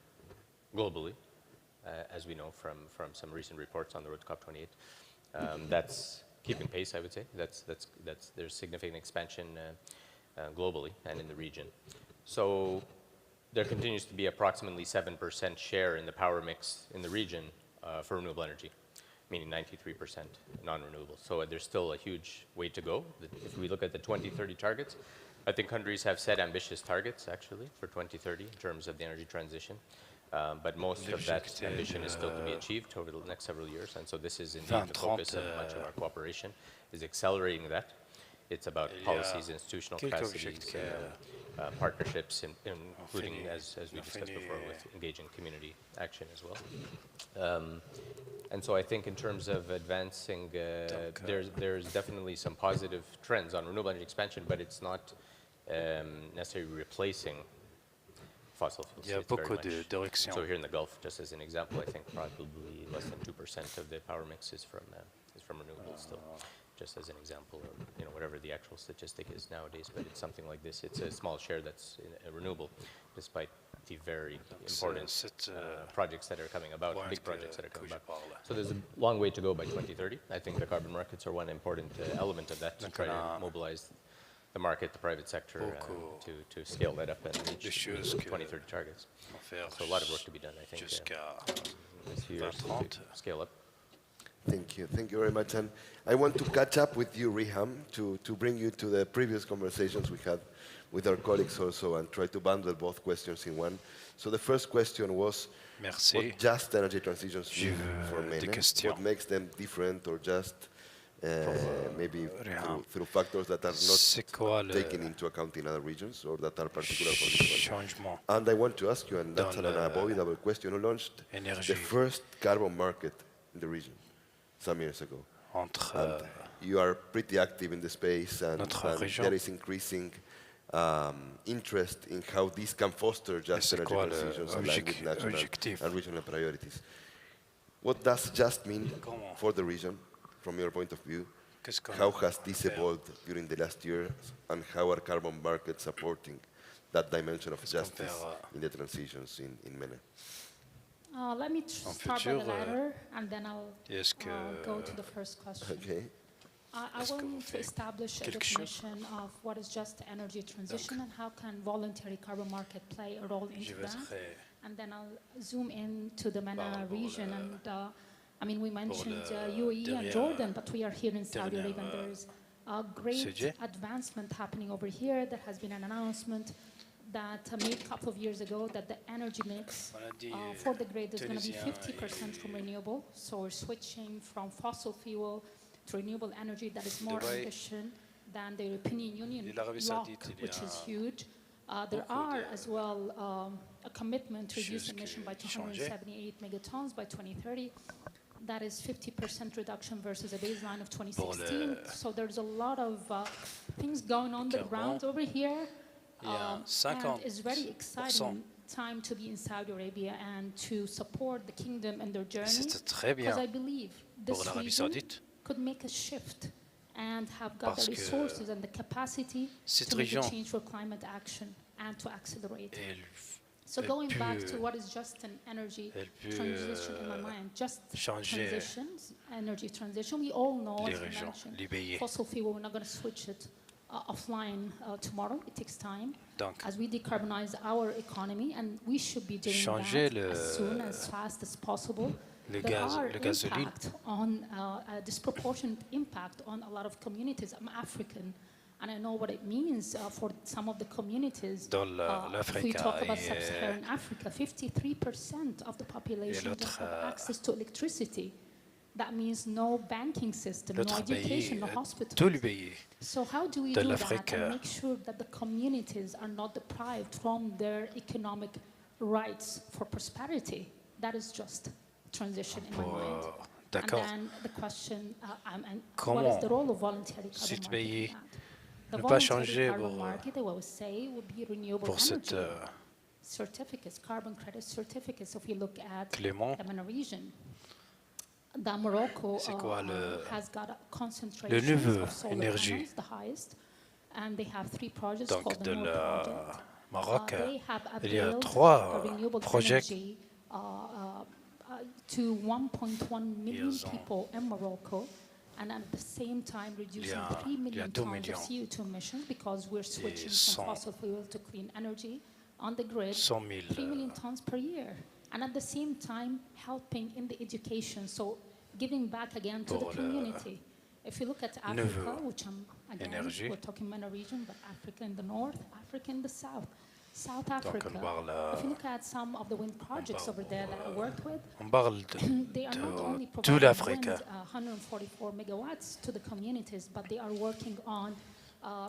globally, as we know from some recent reports on the road to COP28. That's keeping pace, I would say. There's significant expansion globally and in the region. So there continues to be approximately 7% share in the power mix in the region for renewable energy, meaning 93% non-renewable. So there's still a huge way to go. If we look at the 2030 targets, I think countries have set ambitious targets, actually, for 2030 in terms of the energy transition. But most of that ambition is still to be achieved over the next several years. And so this is indeed the focus of much of our cooperation, is accelerating that. It's about policies, institutional capacities, partnerships, including, as we discussed before, with engaging community action as well. And so I think in terms of advancing, there's definitely some positive trends on renewable energy expansion, but it's not necessarily replacing fossil fuels. Il y a It's very beaucoup much- d'érections. So here in the Gulf, just as an example, I think probably less than 2% of the power mix is from renewables still. Just as an example of whatever the actual statistic is nowadays, but it's something like this. It's a small share that's renewable, despite the very important projects that are coming about, big projects that are coming about. So there's a long way to go by 2030. I think the carbon markets are one important element of that, to try to mobilize the market, the private sector, to scale that up and reach 2030 targets. So a lot of work to be done, I think, this few years to scale up. Thank you. Thank you very much. And I want to catch up with you, Riham, to bring you to the previous conversations we had with our colleagues also and try to bundle both questions in one. So the first question was, Merci. what just energy transitions Je mean veux for des MENA? questions. What makes them different or just maybe through factors that are C'est quoi not le taken into account in other regions or that are particular for this one? changement And I want to ask you, and that's dans an unavoidable question, who launched énergie the first carbon market in the region some years ago? entre And you are pretty active in the space, and Notre région. there is increasing interest in how this can foster just c'est energy quoi le transitions aligned with national objectif? and regional priorities. What does just mean Comment? for the region, from your point of view? Qu'est-ce qu'on How has this fait? evolved during the last years, and how are carbon markets supporting that dimension of Qu'est-ce qu'on justice fait, in the transitions in MENA? Let me start by the futur, latter, and then I'll est-ce que go to the first question. Okay. I est-ce que vous want to faites establish a quelque chose? definition of what is just energy transition and how can voluntary carbon market play a role je into that. voudrais And then I'll zoom into the MENA Pardon, region. And I mean, we mentioned le UAE and dernier- Jordan, but we are here in Saudi dernier, Arabia. And there's a great sujet. advancement happening over here. There has been an announcement that made a couple of years ago that the energy mix On a dit, for the grid is going to be Tunisien 50% from renewable. So we're switching from fossil fuel to renewable energy that is more Dubaï, efficient than the European Union et l'Arabie bloc, Saoudite, il y which a is huge. There beaucoup are de as well a commitment to reduce choses emission by qui changeaient. 278 megatons by 2030. That is 50% reduction versus a baseline of Pour 2016. le So there's a lot of things going on the carbone, ground over here. il y a And it's very 50% exciting time to be in Saudi Arabia and to support the kingdom and their journey. c'était très Because I bien believe pour this l'Arabie region Saoudite. could make a shift and have got Parce the que resources and the capacity cette to make a région- change for climate action and to accelerate. Elle, So elle going back peut- to what is just an energy elle peut, transition in my mind, just changer transitions, energy transition. We all know, les as you régions, mentioned, les pays. fossil fuel, we're not going to switch it offline tomorrow. It takes time. Donc, As we decarbonize our economy, and we should be doing Changer that as soon, as fast as possible. le There gaz, are le gasoline. impact on a disproportionate impact on a lot of communities. I'm African, and I know what it means for some of the communities. Dans If we l'Afrique talk about et, sub-Saharan Africa, 53% of the population doesn't l'autre, have access to electricity. That means no banking system, no l'autre education, pays, no tous hospitals. les pays So how do we de do l'Afrique, that and make sure that the communities are not deprived from their economic rights for prosperity? That is just transition in my mind. D'accord. And then the question, and what is Comment the role of voluntary ces carbon market pays in that? The ne pas voluntary changer carbon pour- market, I will say, would be renewable pour cette energy certificates, carbon credit certificates. If you look at Clément, the MENA region, that Morocco c'est quoi has got a le concentration niveau of solar énergie panels, the highest, and they have 3 projects donc called de the Noor la project. Maroc, They have il y a availed 3 renewable projets energy to 1.1 million Ils ont- people in Morocco, and at the same time reducing 3 il y a million 2 tons of millions. CO2 emissions because we're switching sont- from fossil fuel to clean energy on the grid. 100 000 3 million tons per year, and at the same time helping in the education, so giving back again to the Pour le community. If you look at Africa, nouveau which again, énergie. we're talking MENA region, but Africa in the north, Africa in the south, South Donc Africa. on parle, If you look at some of the wind projects over there that I worked with, on parle de they are not only toute providing l'Afrique. wind, 144 megawatts to the communities, but they are working on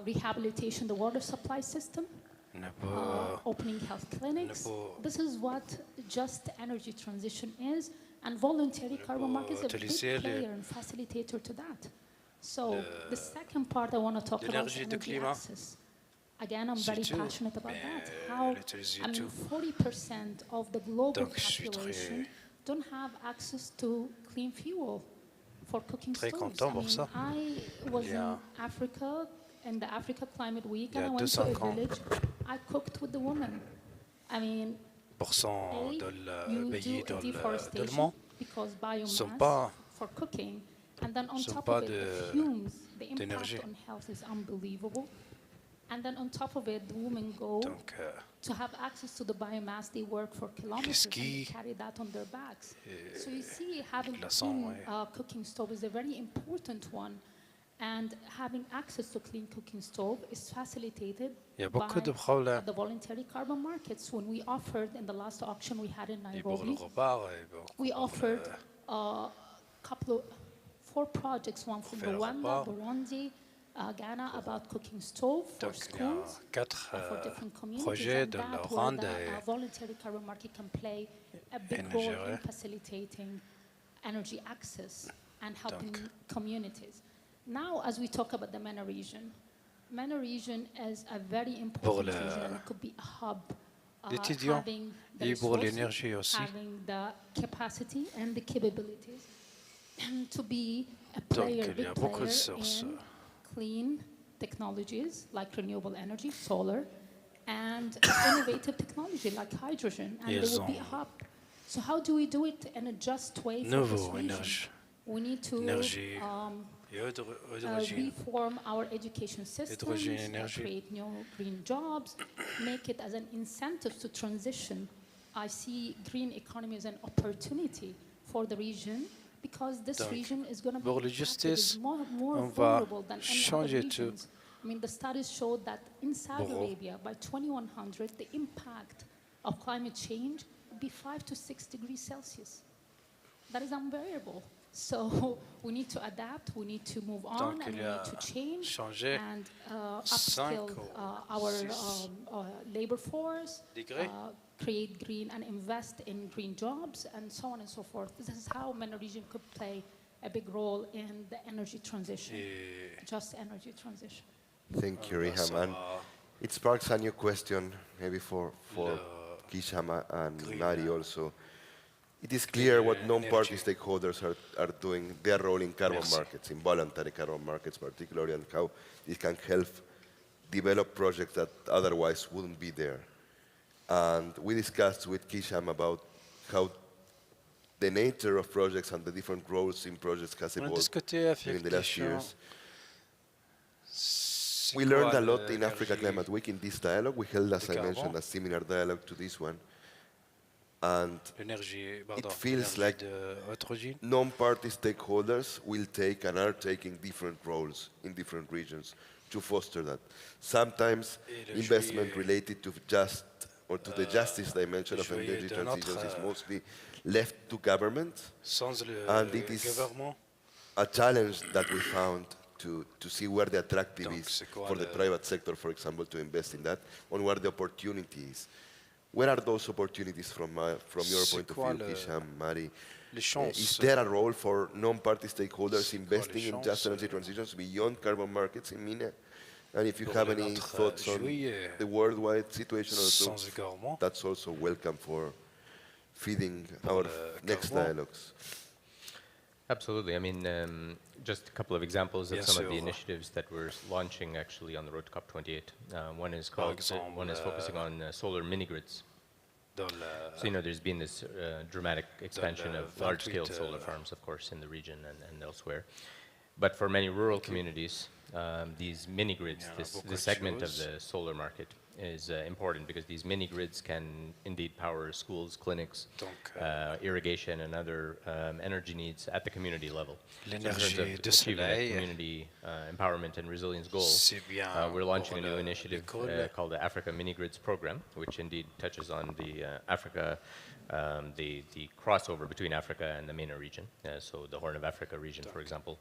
rehabilitation, the water supply system, ne peut opening health clinics. peut- This is what just energy transition is, and voluntary carbon market is a big utiliser le- player and facilitator to that. So the second part I want to talk about is l'énergie de energy climat. access. again, I'm very tout, passionate about that. mais How, l'utiliser I mean, tout. 40% of the global Donc, je suis population don't have access to clean fuel for cooking Très stoves. content pour ça. I was Il y a- in Africa, in the Africa Climate Week, Il y a and I went to a 200 ans. village. I cooked with the women. I mean, % de you pays do a dans le deforestation monde because sont biomass pas- for cooking, and then on sont top pas of it, the de- fumes, the impact d'énergie. on health is unbelievable. And then on top of it, the women go Donc, to have access to the biomass. They work for kilometers and they skis, carry that on their backs. So you see, having a glaçons, clean ouais. cooking stove is a very important one. And having access to clean cooking stove is facilitated il y a beaucoup by de problèmes. the voluntary carbon markets. When we offered in the last auction we had in Et pour le Nairobi, repas, et beaucoup we pour offered le- a couple of 4 projects, one from faire le Rwanda, repas. Burundi, Ghana, about cooking stove for Donc, il y a schools. 4 For different communities, projets and de la that where Rwanda the voluntary carbon market can play a big et role Nigeria. in facilitating energy access and helping Donc. communities. Now, as we talk about the MENA region is a very Pour important le- region, and it could be a hub. L'étudiant Having the et pour resources, l'énergie aussi. having the capacity and the capabilities to be a Donc, player, il y big a beaucoup de player sources. in clean technologies like renewable energy, solar, and innovative technology like hydrogen, and Ils there will be a ont- hub. So how do we do it in a just way for this Nouveau region? énergie. We need to Énergie. Et hydrogène. reform our education systems, Hydrogène, énergie. create new green jobs, make it as an incentive to transition. I see green economy as an opportunity for the region because this Donc, region is going to be pour la impacted, is justice, more on va vulnerable than any other changer tout. regions. I mean, the studies showed that in Saudi Bon. Arabia, by 2100, the impact of climate change would be 5 to 6 degrees Celsius. That is unbearable. So we need to adapt, we need to move on, Donc, and il we y a need to change changer and cinq upskill ou our six labor force, degrés. create green and invest in green jobs, and so on and so forth. This is how MENA region could play a big role in the energy transition, Et just energy transition. Thank you, Riham. ça And va it sparks a new question, maybe for le Kishama and green, Mari also. It is clear what non-party energy. stakeholders are doing, their role in carbon Merci. markets, in voluntary carbon markets particularly, and how this can help develop projects that otherwise wouldn't be there. And we discussed with Kisham about how the nature of projects and the different roles in projects has On a evolved discuté avec during the les last gens. years. C'est We quoi learned a lot in l'énergie Africa Climate Week in this dialogue. We held, as I carbon? mentioned, a similar dialogue to this one. And L'énergie, pardon, feels l'énergie like de hydrogène. non-party stakeholders will take and are taking different roles in different regions to foster that. Sometimes Et le investment juillet- related to just or to the justice dimension of juillet energy de transitions is notre- mostly left to government. Sans le And it is gouvernement, a challenge that we found to see where the attractive Donc, is c'est quoi for the le- private sector, for example, to invest in that, and where the opportunity is. Where are those opportunities from your C'est point of quoi view, le- Hisham, Mari? les Is chances. there a role for non-party stakeholders C'est quoi investing les in just chances, energy transitions beyond carbon markets in MENA? And if you pour have le any notre thoughts on juillet the worldwide situation also, sans égarement. that's also welcome for feeding our le next carbone. dialogues. Absolutely. I mean, just a couple of examples of Bien some of the sûr. initiatives that we're launching actually on the road to COP28. One is Par called, exemple, one is focusing on solar mini grids. Dans la- So, you know, there's been this dramatic expansion le of large-scale 28, solar farms, of course, in the region and elsewhere. But for many rural communities, these mini grids, Il y en a this beaucoup de segment of choses. the solar market is important because these mini grids can indeed power schools, clinics, Donc, irrigation, and other energy needs at the community level. So in terms l'énergie of de achieving that soleil, community empowerment and resilience goal, c'est bien we're launching a pour new le- initiative l'école. called the Africa Mini Grids Program, which indeed touches on the Africa, the crossover between Africa and the MENA region. So the Horn of Africa region, for example,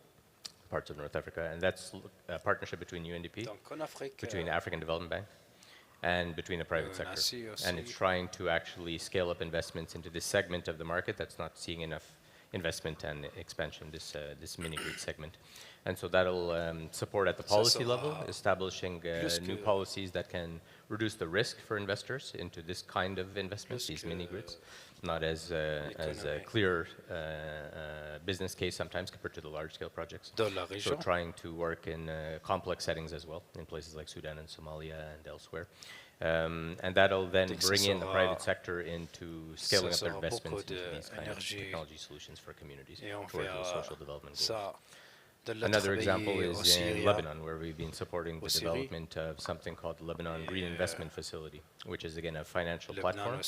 parts of North Africa, and that's a partnership between UNDP, Donc, en Afrique, between the African Development Bank, and between the private sector. Merci aussi. And it's trying to actually scale up investments into this segment of the market that's not seeing enough investment and expansion, this mini-grid segment. And so that'll support at the policy level, establishing new policies that can reduce the risk for investors into this kind of investments, these mini-grids, not as a clear business case sometimes compared to the large-scale projects. So trying to work in complex settings as well, in places like Sudan and Somalia and elsewhere. And that'll then bring in the private sector into scaling up their investments into these kind of technology solutions for communities towards those social development goals. Another example is in Lebanon, where we've been supporting the development of something called the Lebanon Green Investment Facility, which is again a financial platform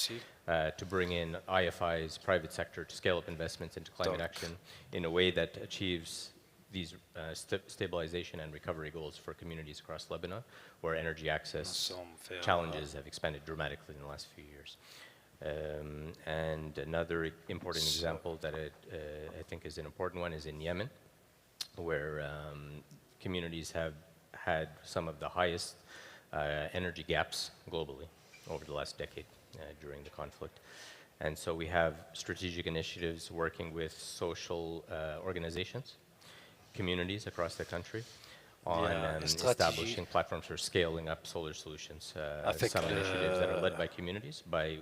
to bring in IFIs, private sector, to scale up investments into climate action in a way that achieves these stabilization and recovery goals for communities across Lebanon, where energy access challenges have expanded dramatically in the last few years. And another important example that I think is an important one is in Yemen, where communities have had some of the highest energy gaps globally over the last decade during the conflict. And so we have strategic initiatives working with social organizations, communities across the country on establishing platforms for scaling up solar solutions. Some initiatives that are led by communities, by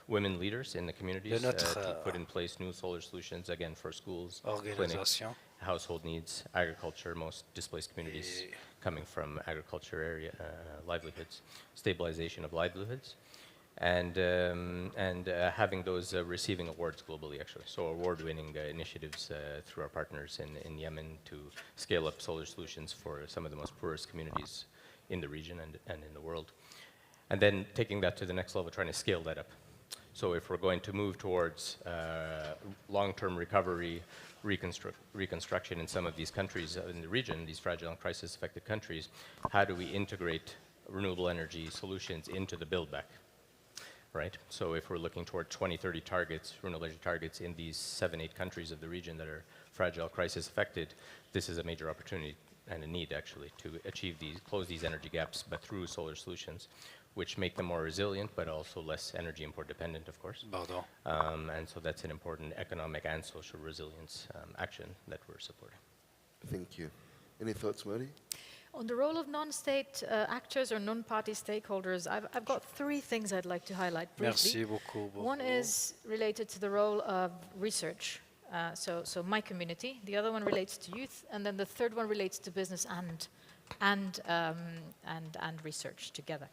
women leaders in the communities to put in place new solar solutions, again, for schools, clinics, household needs, agriculture, most displaced communities coming from agriculture area, livelihoods, stabilization of livelihoods, and having those receiving awards globally, actually. So award-winning initiatives through our partners in Yemen to scale up solar solutions for some of the most poorest communities in the region and in the world. And then taking that to the next level, trying to scale that up. So if we're going to move towards long-term recovery, reconstruction in some of these countries in the region, these fragile and crisis-affected countries, how do we integrate renewable energy solutions into the build-back? Right? So if we're looking toward 2030 targets, renewable energy targets in these 7-8 countries of the region that are fragile, crisis affected, this is a major opportunity and a need actually to achieve these, close these energy gaps, but through solar solutions, which make them more resilient, but also less energy import dependent, of course. And so that's an important economic and social resilience action that we're supporting. Thank you. Any thoughts, Mary? On the role of non-state actors or non-party stakeholders, I've got 3 things I'd like to highlight briefly. One is related to the role of research, so my community. The other one relates to youth, and then the third one relates to business and research together.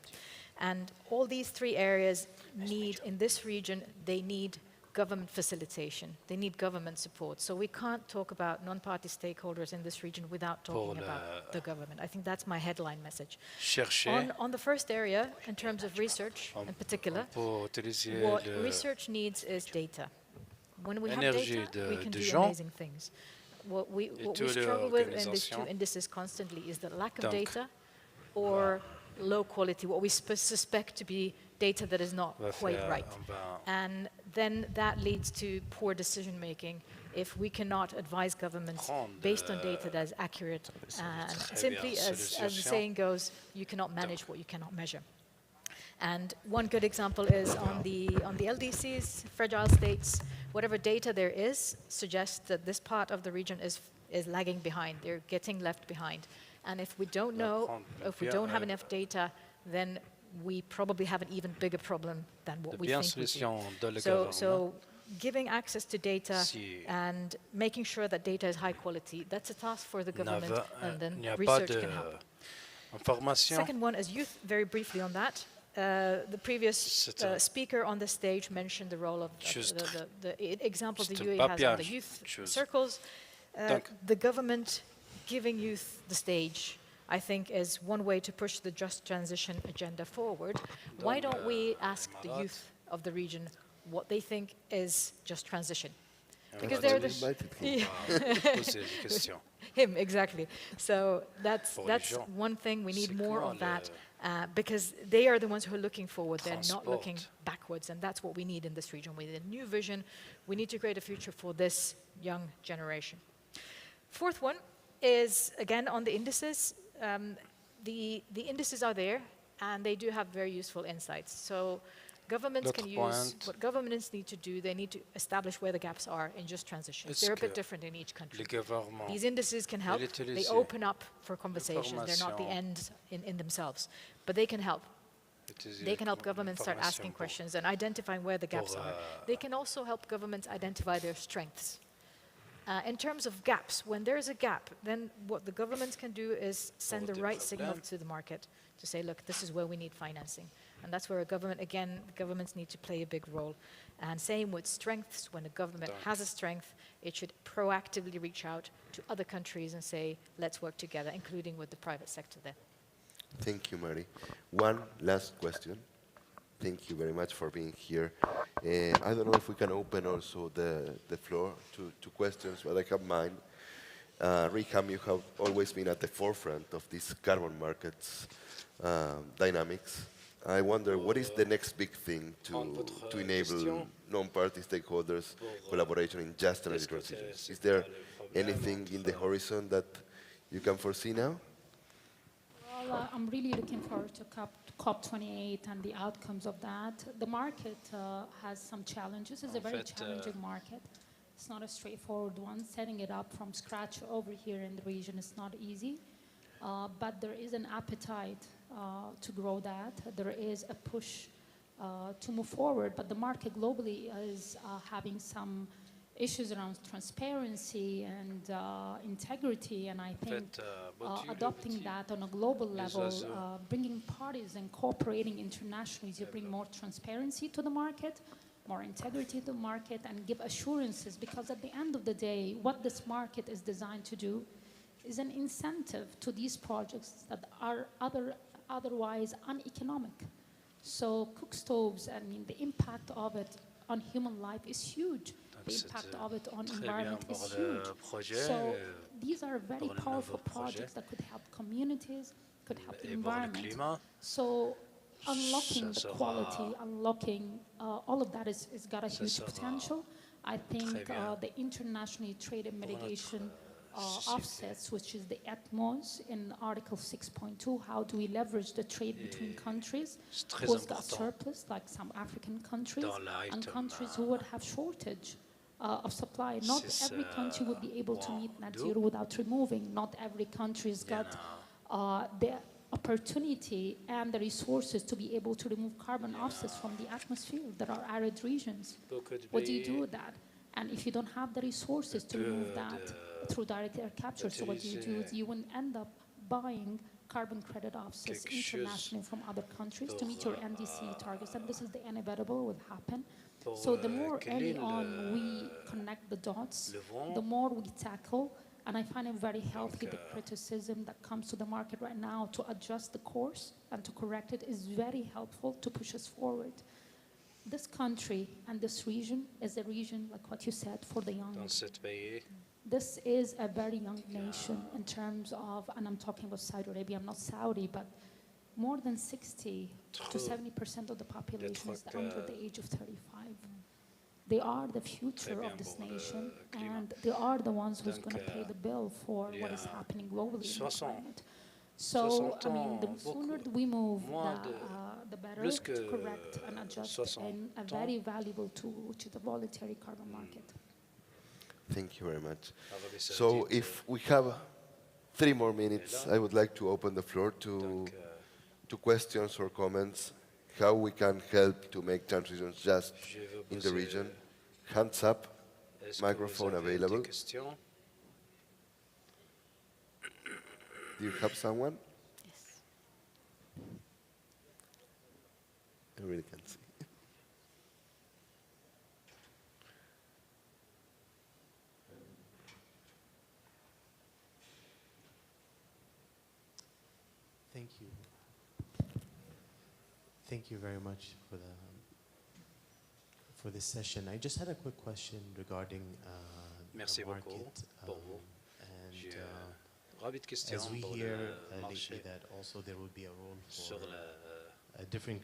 And all these 3 areas need, in this region, they need government facilitation. They need government support. So we can't talk about non-party stakeholders in this region without talking about the government. I think that's my headline message. On the first area, in terms of research in particular, what research needs is data. When we have data, we can do amazing things. What we struggle with in these 2 indices constantly is the lack of data or low quality, what we suspect to be data that is not quite right. And then that leads to poor decision making if we cannot advise governments based on data that is accurate. And simply, as the saying goes, you cannot manage what you cannot measure. And one good example is on the LDCs, fragile states, whatever data there is suggests that this part of the region is lagging behind. They're getting left behind. And if we don't know, if we don't have enough data, then we probably have an even bigger problem than what we think we do. So giving access to data and making sure that data is high quality, that's a task for the government, and then research can help. Second one is youth, very briefly on that. The previous speaker on the stage mentioned the role of the example the UAE has on the youth circles. The government giving youth the stage, I think, is one way to push the just transition agenda forward. Why don't we ask the youth of the region what they think is just transition? Because they're him, exactly. So that's one thing. We need more of that because they are the ones who are looking forward. They're not looking backwards, and that's what we need in this region. We need a new vision. We need to create a future for this young generation. Fourth one is, again, on the indices. The indices are there, and they do have very useful insights. So Governments can L'autre use, point. what governments need to do, they need to establish where the gaps are in just transitions. They're a bit different in each country. Les gouvernements These indices can help. They utiliser open up for conversations. They're not the l'information. end in themselves. But they can help. utiliser They can help governments start asking l'information questions and identifying where the gaps are. They can also help governments identify their strengths. In terms of gaps, when there's a gap, then what the governments can do is send the right signal to the market to say, look, this is where we need financing. And that's where a government, again, governments need to play a big role. And same with strengths, when a government has a strength, it should proactively reach out to other countries and say, let's work together, including with the private sector there. Thank you, Mary. One last question. Thank you very much for being here. I don't know if we can open also the floor to questions, but I have mine. Riham, you have always been at the forefront of these carbon markets dynamics. I wonder, what is the next big thing to enable non-party stakeholders collaboration in just energy transitions? Is there anything in the horizon that you can foresee now? Well, I'm really looking forward to COP28 and the outcomes of that. The market has some challenges. It's a very challenging market. It's not a straightforward one. Setting it up from scratch over here in the region is not easy. But there is an appetite to grow that. There is a push to move forward. But the market globally is having some issues around transparency and integrity, and I think adopting that on a global level, bringing parties and cooperating internationally to bring more transparency to the market, more integrity to the market, and give assurances, because at the end of the day, what this market is designed to do is an incentive to these projects that are otherwise uneconomic. So cook stoves, I mean, the impact of it on human life is huge. The impact of it on environment is huge. So these are very powerful projects that could help communities, could help the environment. So unlocking the quality, unlocking all of that is got a huge potential. I think the internationally traded mitigation offsets, which is the ETMOS in Article 6.2, how do we leverage the trade between countries who's got surplus, like some African countries, and countries who would have shortage of supply. Not every country would be able to meet net zero without removing. Not every country's got the opportunity and the resources to be able to remove carbon offsets from the atmosphere. There are arid regions. What do you do with that? And if you don't have the resources to remove that through direct air capture, so what you do is you will end up buying carbon credit offsets internationally from other countries to meet your NDC targets. And this is the inevitable, will happen. So the more early on we connect the dots, the more we tackle. And I find it very healthy, the criticism that comes to the market right now to adjust the course and to correct it is very helpful to push us forward. This country and this region is a region, like what you said, for the young. This is a very young nation in terms of, and I'm talking about Saudi Arabia, I'm not Saudi, but more than 60 to 70% of the population is under the age of 35. They are the future of this nation, and they are the ones who's going to pay the bill for what is happening globally in the climate. So, I mean, the sooner we move, the better to correct and adjust in a very valuable tool, which is the voluntary carbon market. Thank you very much. So if we have 3 more minutes, I would like to open the floor to questions or comments, how we can help to make transitions just in the region. Hands up, microphone available. Do you have someone? Yes. I really can't see. Thank you. Thank you very much for this session. I just had a quick question regarding the market. As we hear lately that also there will be a role for different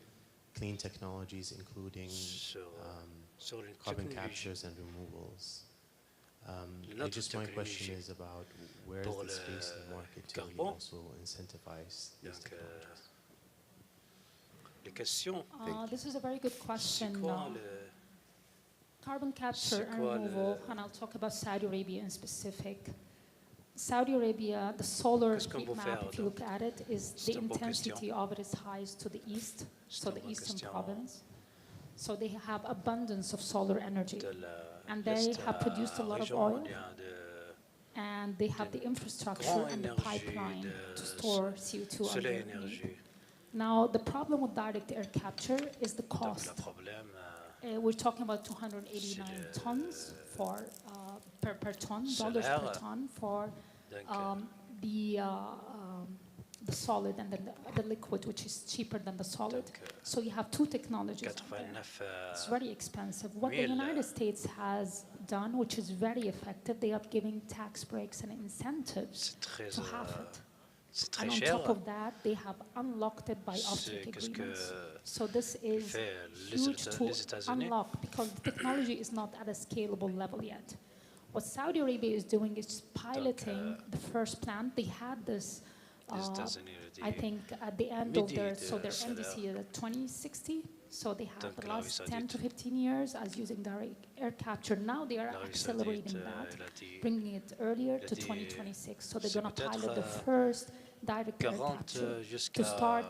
clean technologies, including carbon captures and removals. My question is about where is the space in the market to really also incentivize these technologies? les questions. This is a very good question. C'est quoi Carbon capture c'est and quoi removal, and I'll talk about Saudi Arabia in specific. Saudi Arabia, the solar Qu'est-ce qu'on heat peut map, faire, if you look at it, is C'est the une bonne intensity question. of it is highest to the east, so une the bonne eastern question. province. So they have abundance of solar energy. de And they l'Est, have produced a lot of région, oil. il y a de And they have the infrastructure grande and the énergie pipeline de to store CO2 soleil underneath. énergie. Now, the problem with direct air capture is the Donc cost. le problème, We're talking about 289 tons for per ton, dollars per Salaire. ton for donc, the solid and then the liquid, which is cheaper than the solid. So you have two technologies out there. 89 It's very expensive. What the 1000, United States has done, which is very effective, they are giving tax breaks and incentives c'est très, to have it. c'est très And on cher. top of that, they have unlocked it by C'est offtake qu'est-ce que agreements. So this is fait huge to les États-Unis. unlock because the technology is not at a scalable level yet. What Saudi Arabia is doing is piloting the first plant. They had this, Les États-Unis le I disent. think, at the end of Midi their, de so their salaire. NDC is at 2060. So they have Donc, the l'Arabie last 10 Saoudite. to 15 years as using direct air capture. Now they are L'Arabie accelerating Saoudite, that, elle a dit bringing it earlier to dit 2026. So they're c'est going to peut-être, pilot the first direct air 40 capture jusqu'à to start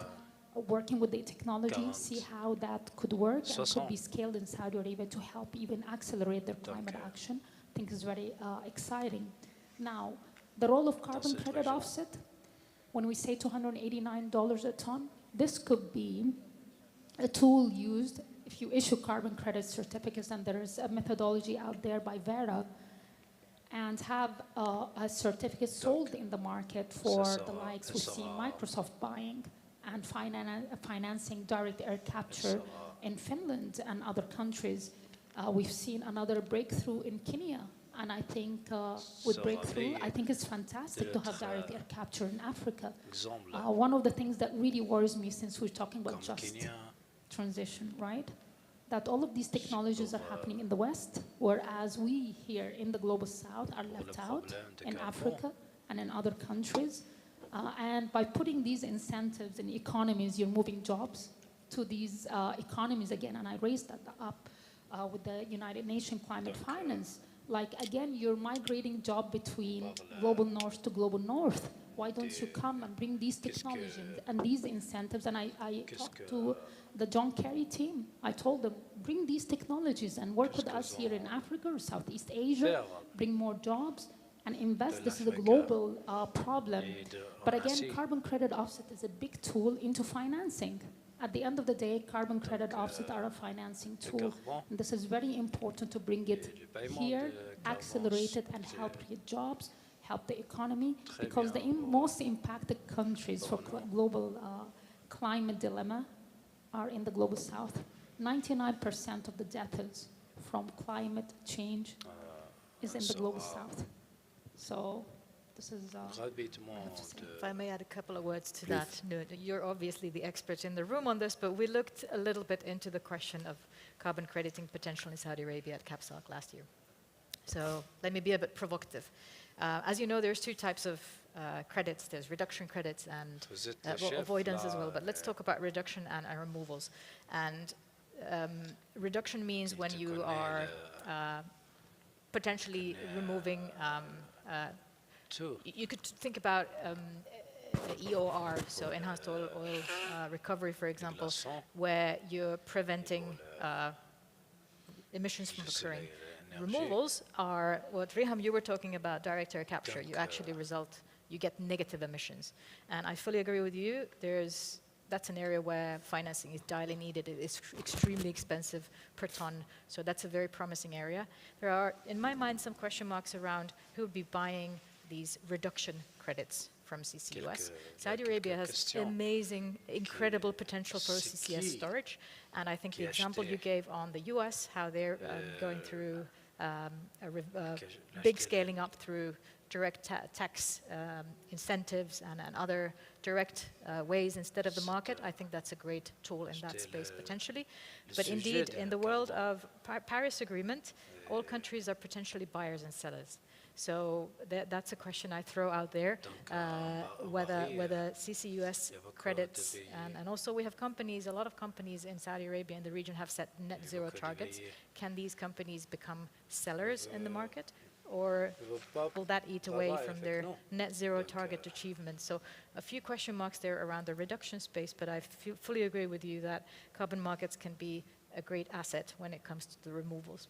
working with the technology, 40. see how that could work and could 60. be scaled in Saudi Arabia to help even accelerate their climate action. I think is very exciting. Now, the role of carbon cette credit région. offset, when we say $289 a ton, this could be a tool used if you issue carbon credit certificates, and there is a methodology out there by Vera, and have a certificate sold in the market for the likes we see Microsoft buying and financing direct air capture in Finland and other countries. We've seen another breakthrough in Kenya. And I think with breakthrough, I think it's fantastic to have direct air capture in Africa. exemple One of the things that really worries me, since we're talking about comme just Kenya. transition, right? That all of these technologies are happening in the West, whereas we here in the global South are left out in Africa and in other countries. And by putting these incentives in economies, you're moving jobs to these economies again. And I raised that up with the United Nations Climate Finance. Like, again, you're migrating job between global north to global north. Why don't you come and bring these technologies and these incentives? And I talked to the John Kerry team. I told them, bring these technologies and work with us here in Africa or Southeast Asia, bring more jobs and invest. This is a global problem. But again, carbon credit offset is a big tool into financing. At the end of the day, carbon credit offset are a financing tool. And this is very important to bring it here, accelerate it, and help create jobs, help the economy, because the most impacted countries for global climate dilemma are in the global south. 99% of the deaths from climate change is in the global south. So this is If I may add a couple of words to that. No, you're obviously the expert in the room on this, but we looked a little bit into the question of carbon crediting potential in Saudi Arabia at CAPSOC last year. So let me be a bit provocative. As you know, there's two types of credits. There's reduction credits and avoidance as well. But let's talk about reduction and removals. And reduction means when you are potentially removing you could think about EOR, so enhanced oil recovery, for example, where you're preventing emissions from occurring. Removals are what, Riham, you were talking about, direct air capture. You actually you get negative emissions. And I fully agree with you. That's an area where financing is direly needed. It is extremely expensive per ton. So that's a very promising area. There are, in my mind, some question marks around who would be buying these reduction credits from CCUS. Saudi Arabia has amazing, incredible potential for CCS storage. And I think the example you gave on the US, how they're going through big scaling up through direct tax incentives and other direct ways instead of the market, I think that's a great tool in that space potentially. But indeed, in the world of Paris Agreement, all countries are potentially buyers and sellers. So that's a question I throw out there, whether CCUS credits, and also we have companies, a lot of companies in Saudi Arabia and the region have set net zero targets. Can these companies become sellers in the market? Or will that eat away from their net zero target achievement? So a few question marks there around the reduction space, but I fully agree with you that carbon markets can be a great asset when it comes to the removals.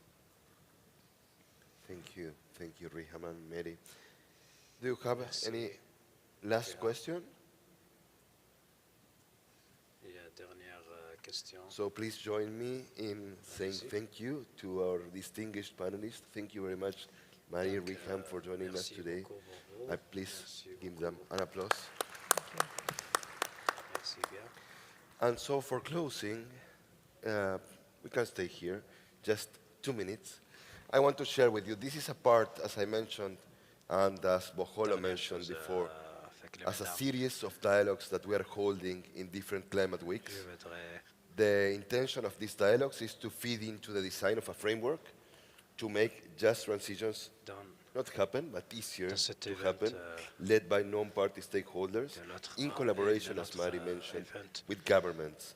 Thank you, Riham and Mary. Do you have any last question? So please join me in saying thank you to our distinguished panelists. Thank you very much, Mary, Riham, for joining us today. Please give them an applause. And so for closing, we can stay here, just 2 minutes. I want to share with you, this is a part, as I mentioned, and as Boholo mentioned before, as a series of dialogues that we are holding in different climate weeks. The intention of these dialogues is to feed into the design of a framework to make just transitions not happen, but easier to happen, led by non-party stakeholders, in collaboration, as Mari mentioned, with governments,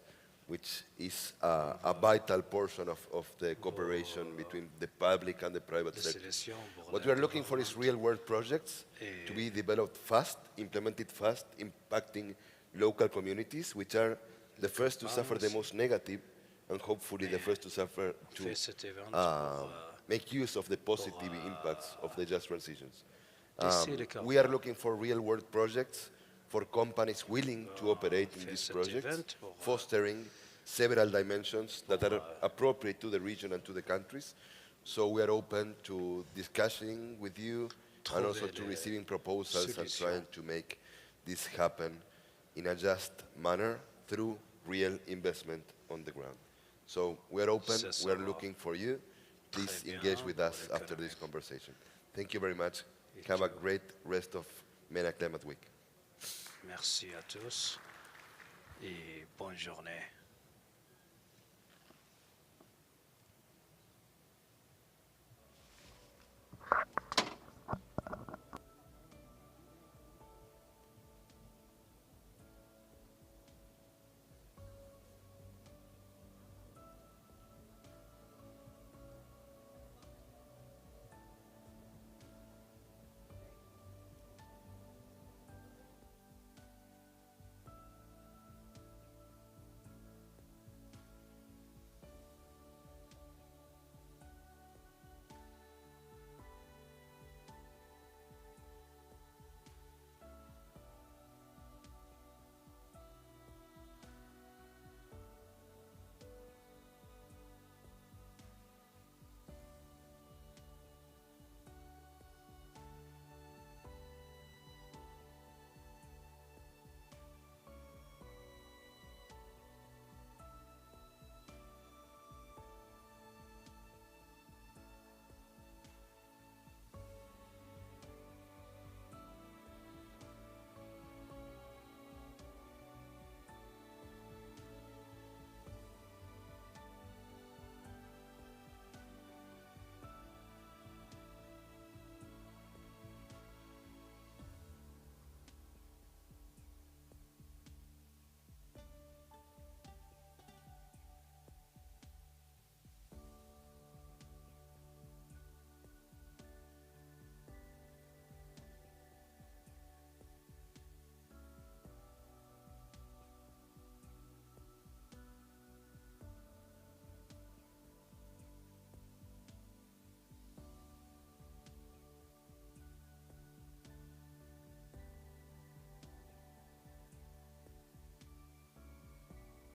which is a vital portion of the cooperation between the public and the private sector. What we are looking for is real-world projects to be developed fast, implemented fast, impacting local communities, which are the first to suffer the most negative, and hopefully the first to suffer to make use of the positive impacts of the just transitions. We are looking for real-world projects for companies willing to operate in these projects, fostering several dimensions that are appropriate to the region and to the countries. So we are open to discussing with you and also to receiving proposals and trying to make this happen in a just manner through real investment on the ground. So we are open, we are looking for you. Please engage with us after this conversation. Thank you very much. Have a great rest of MENA Climate Week. Merci à tous et bonne journée.